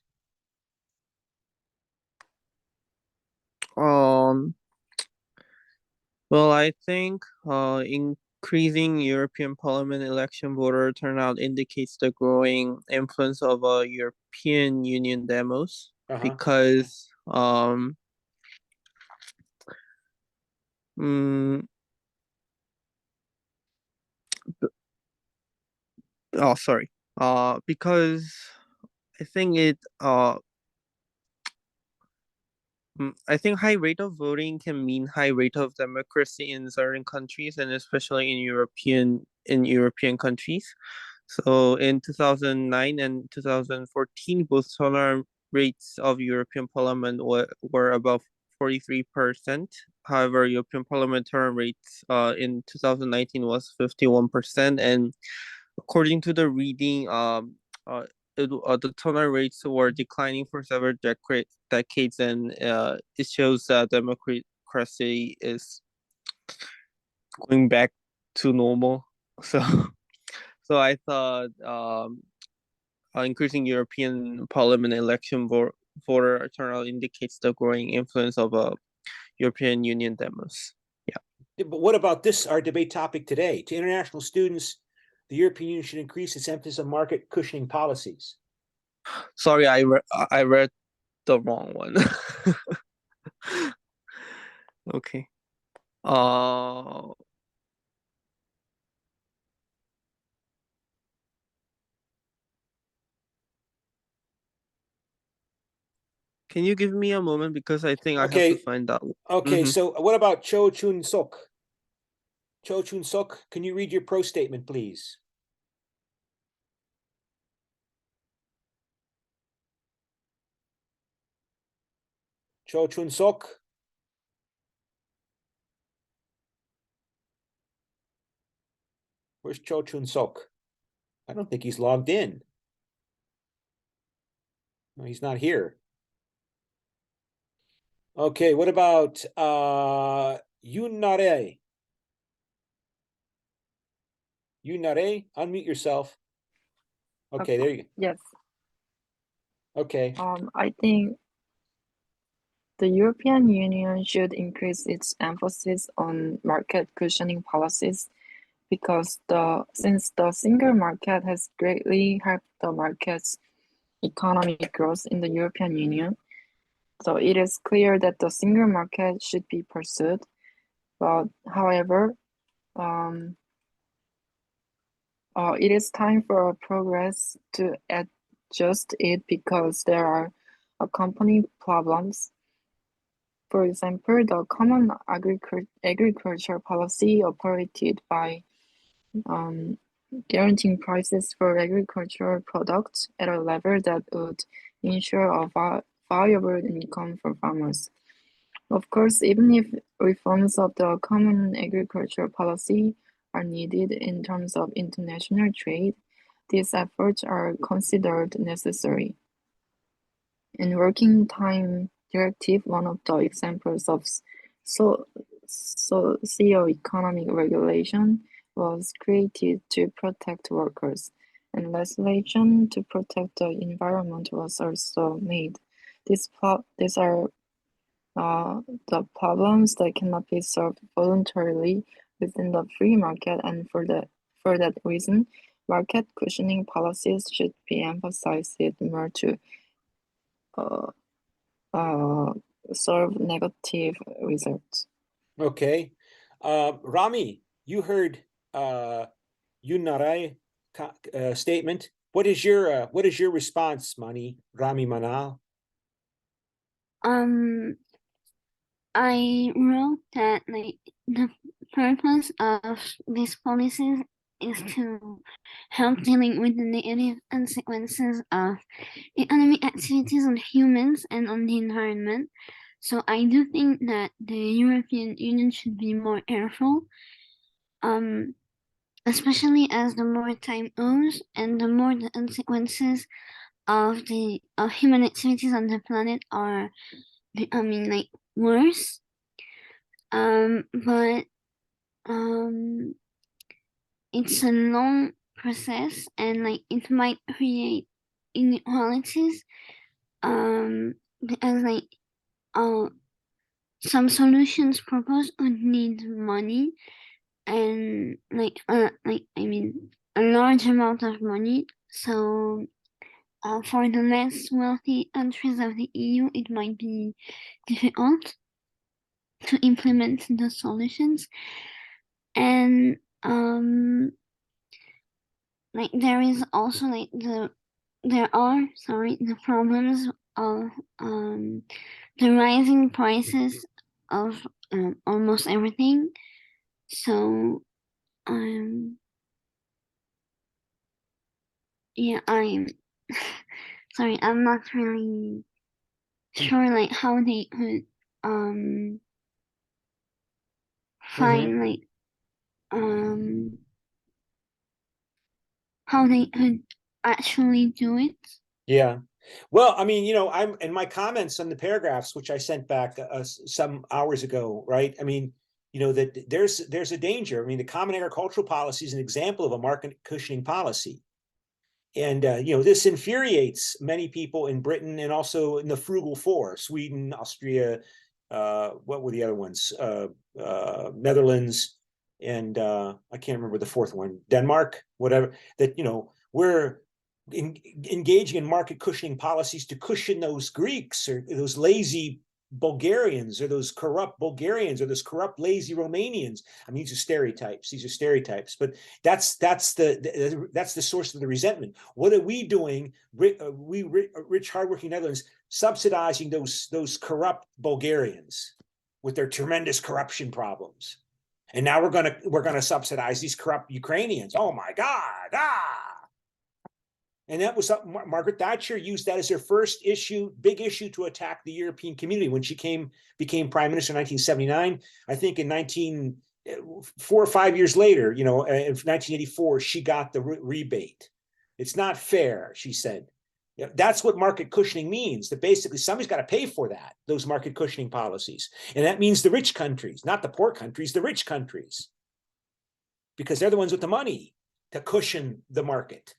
Well, I think increasing European Parliament election voter turnout indicates the growing influence of European Union demos because because I think I think high rate of voting can mean high rate of democracy in certain countries and especially in European countries. So in 2009 and 2014, both turnout rates of European Parliament were above 43%. However, European Parliament turnout rates in 2019 was 51%, and according to the reading, the turnout rates were declining for several decades, and it shows that democracy is going back to normal. So, so I thought increasing European Parliament election voter turnout indicates the growing influence of European Union demos. Yeah. But what about this, our debate topic today? To international students, the European Union should increase its emphasis on market cushioning policies. Sorry, I read the wrong one. Okay. Can you give me a moment because I think I have to find out. Okay, so what about Cho Chun Sok? Cho Chun Sok, can you read your pro statement, please? Cho Chun Sok. Where's Cho Chun Sok? I don't think he's logged in. No, he's not here. Okay, what about Yun Nare? Yun Nare, unmute yourself. Okay, there you go. Yes. Okay. I think the European Union should increase its emphasis on market cushioning policies because since the single market has greatly helped the market's economic growth in the European Union, so it is clear that the single market should be pursued. But however, it is time for progress to adjust it because there are accompanying problems. For example, the common agriculture policy operated by guaranteeing prices for agricultural products at a level that would ensure a viable income for farmers. Of course, even if reforms of the common agricultural policy are needed in terms of international trade, these efforts are considered necessary. In Working Time Directive, one of the examples of socio-economic regulation was created to protect workers, and legislation to protect the environment was also made. These are the problems that cannot be solved voluntarily within the free market, and for that reason, market cushioning policies should be emphasized more to solve negative results. Okay. Rami, you heard Yun statement. What is your response, Rami Manal? I wrote that like the purpose of these policies is to help dealing with the negative consequences of economic activities on humans and on the environment. So I do think that the European Union should be more careful, especially as the more time goes and the more the consequences of human activities on the planet are becoming like worse. But it's a long process and like it might create inequalities because like some solutions proposed would need money and I mean a large amount of money. So for the less wealthy countries of the EU, it might be difficult to implement the solutions. And like there is also like the problems of the rising prices of almost everything. So yeah, I'm sorry, I'm not really sure like how they could find like how they could actually do it. Yeah. Well, I mean, I'm in my comments on the paragraphs, which I sent back some hours ago, right? I mean, that there's a danger. I mean, the common agricultural policy is an example of a market cushioning policy. And, this infuriates many people in Britain and also in the frugal four, Sweden, Austria, what were the other ones? Netherlands, and I can't remember the fourth one, Denmark, whatever, that, we're engaging in market cushioning policies to cushion those Greeks or those lazy Bulgarians or those corrupt Bulgarians or those corrupt lazy Romanians. I mean, these are stereotypes, but that's the source of the resentment. What are we doing, we rich hardworking Netherlands, subsidizing those corrupt Bulgarians with their tremendous corruption problems? And now we're gonna subsidize these corrupt Ukrainians. Oh my God! And that was Margaret Thatcher used that as her first big issue to attack the European community when she became prime minister in 1979. I think in 4 or 5 years later, in 1984, she got the rebate. It's not fair, she said. That's what market cushioning means, that basically somebody's got to pay for those market cushioning policies. And that means the rich countries, not the poor countries, the rich countries, because they're the ones with the money to cushion the market.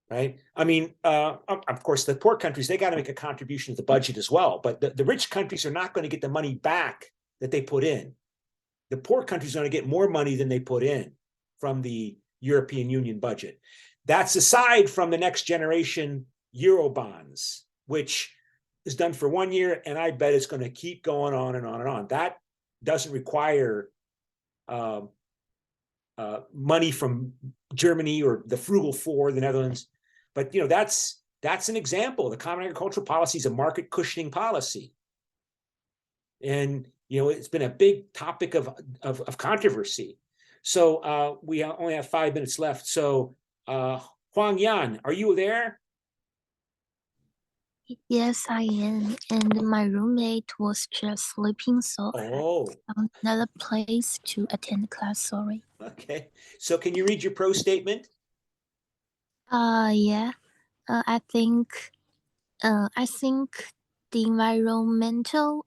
Right? I mean, of course, the poor countries, they got to make a contribution to the budget as well. But the rich countries are not going to get the money back that they put in. The poor countries are going to get more money than they put in from the European Union budget. That's aside from the next generation Euro bonds, which is done for 1 year, and I bet it's going to keep going on and on and on. That doesn't require money from Germany or the frugal four, the Netherlands. But that's an example. The common agricultural policy is a market cushioning policy, and it's been a big topic of controversy. So we only have 5 minutes left. So Huang Yan, are you there? Yes, I am. And my roommate was just sleeping, so Oh, I found another place to attend class. Sorry. okay. So can you read your pro statement? Yeah. I think. I think the environmental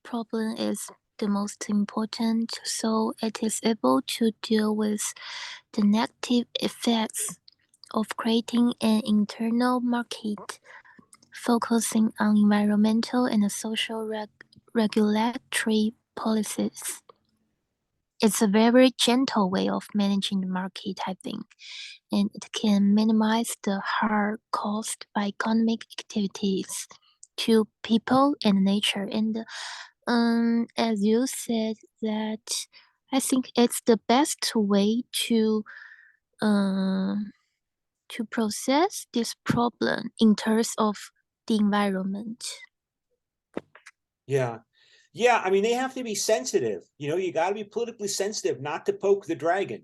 problem is the most important, so it is able to deal with the negative effects of creating an internal market focusing on environmental and social regulatory policies. It's a very gentle way of managing the market, I think, and it can minimize the harm caused by economic activities to people and nature. And as you said, that I think it's the best way to process this problem in terms of the environment. Yeah. Yeah, I mean, they have to be sensitive. You know, you got to be politically sensitive not to poke the dragon,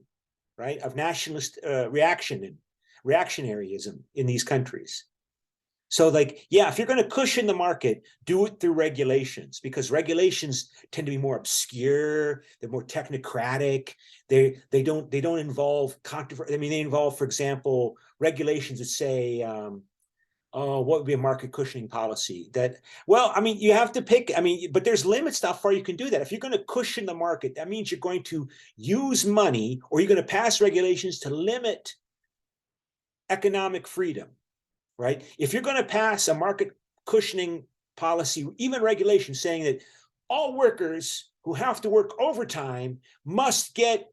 right, of nationalist reaction and reactionaryism in these countries. So, like, yeah, if you're going to cushion the market, do it through regulations, because regulations tend to be more obscure. They're more technocratic. They don't involve controversy. I mean, they involve, for example, regulations that say, what would be a market cushioning policy? That, well, I mean, you have to pick. I mean, but there's limits to how far you can do that. If you're going to cushion the market, that means you're going to use money, or you're going to pass regulations to limit economic freedom. Right? If you're going to pass a market cushioning policy, even regulation saying that all workers who have to work overtime must get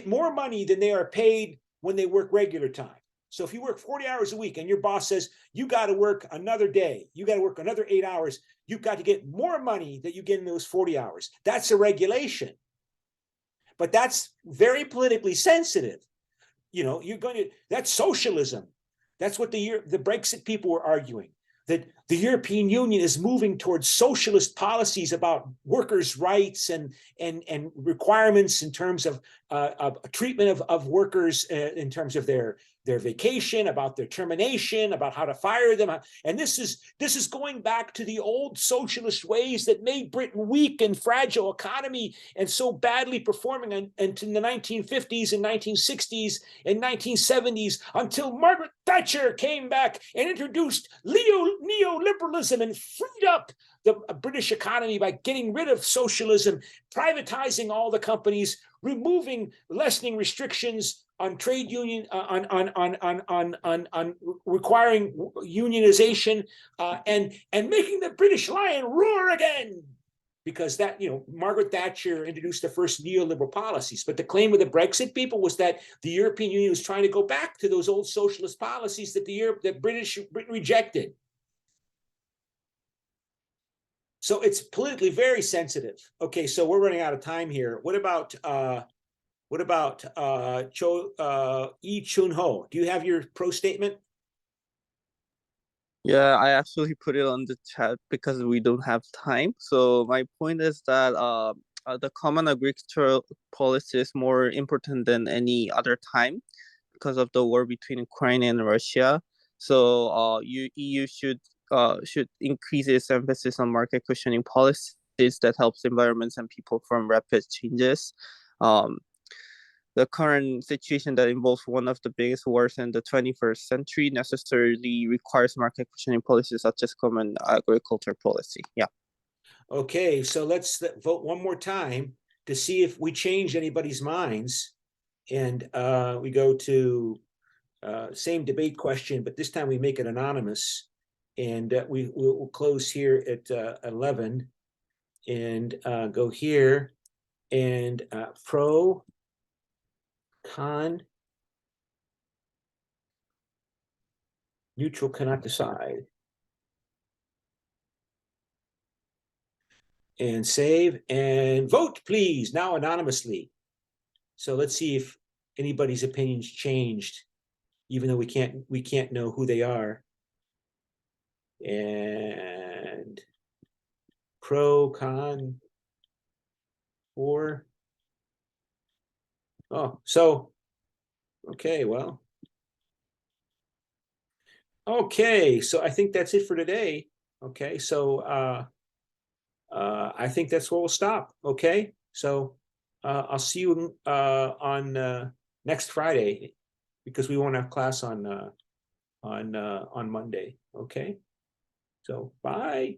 more money than they are paid when they work regular time. So if you work 40 hours a week and your boss says you got to work another day, you got to work another 8 hours, you've got to get more money that you get in those 40 hours. That's a regulation. But that's very politically sensitive. You know, that's socialism. That's what the Brexit people were arguing, that the European Union is moving towards socialist policies about workers' rights and requirements in terms of treatment of workers in terms of their vacation, about their termination, about how to fire them. And this is going back to the old socialist ways that made Britain weak and fragile economy and so badly performing into the 1950s and 1960s and 1970s, until Margaret Thatcher came back and introduced neoliberalism and freed up the British economy by getting rid of socialism, privatizing all the companies, lessening restrictions on trade union, on requiring unionization, and making the British lion roar again. Because that, Margaret Thatcher introduced the first neoliberal policies. But the claim of the Brexit people was that the European Union was trying to go back to those old socialist policies that Britain rejected. So it's politically very sensitive. Okay, so we're running out of time here. What about Yi Chun Ho? Do you have your pro statement? Yeah, I actually put it on the chat because we don't have time. So my point is that the common agricultural policy is more important than any other time because of the war between Ukraine and Russia. So EU should increase its emphasis on market cushioning policies that helps environments and people from rapid changes. The current situation that involves one of the biggest wars in the 21st century necessarily requires market cushioning policies such as common agriculture policy. Yeah. Okay, so let's vote one more time to see if we change anybody's minds. And we go to same debate question, but this time we make it anonymous. And we'll close here at 11 and go here and pro, con, neutral, cannot decide. And save and vote, please, now anonymously. So let's see if anybody's opinions changed, even though we can't know who they are. And pro, con, or so okay, well, Okay, so I think that's it for today. Okay, so I think that's where we'll stop. Okay, so I'll see you on next Friday because we won't have class on Monday. Okay, so bye.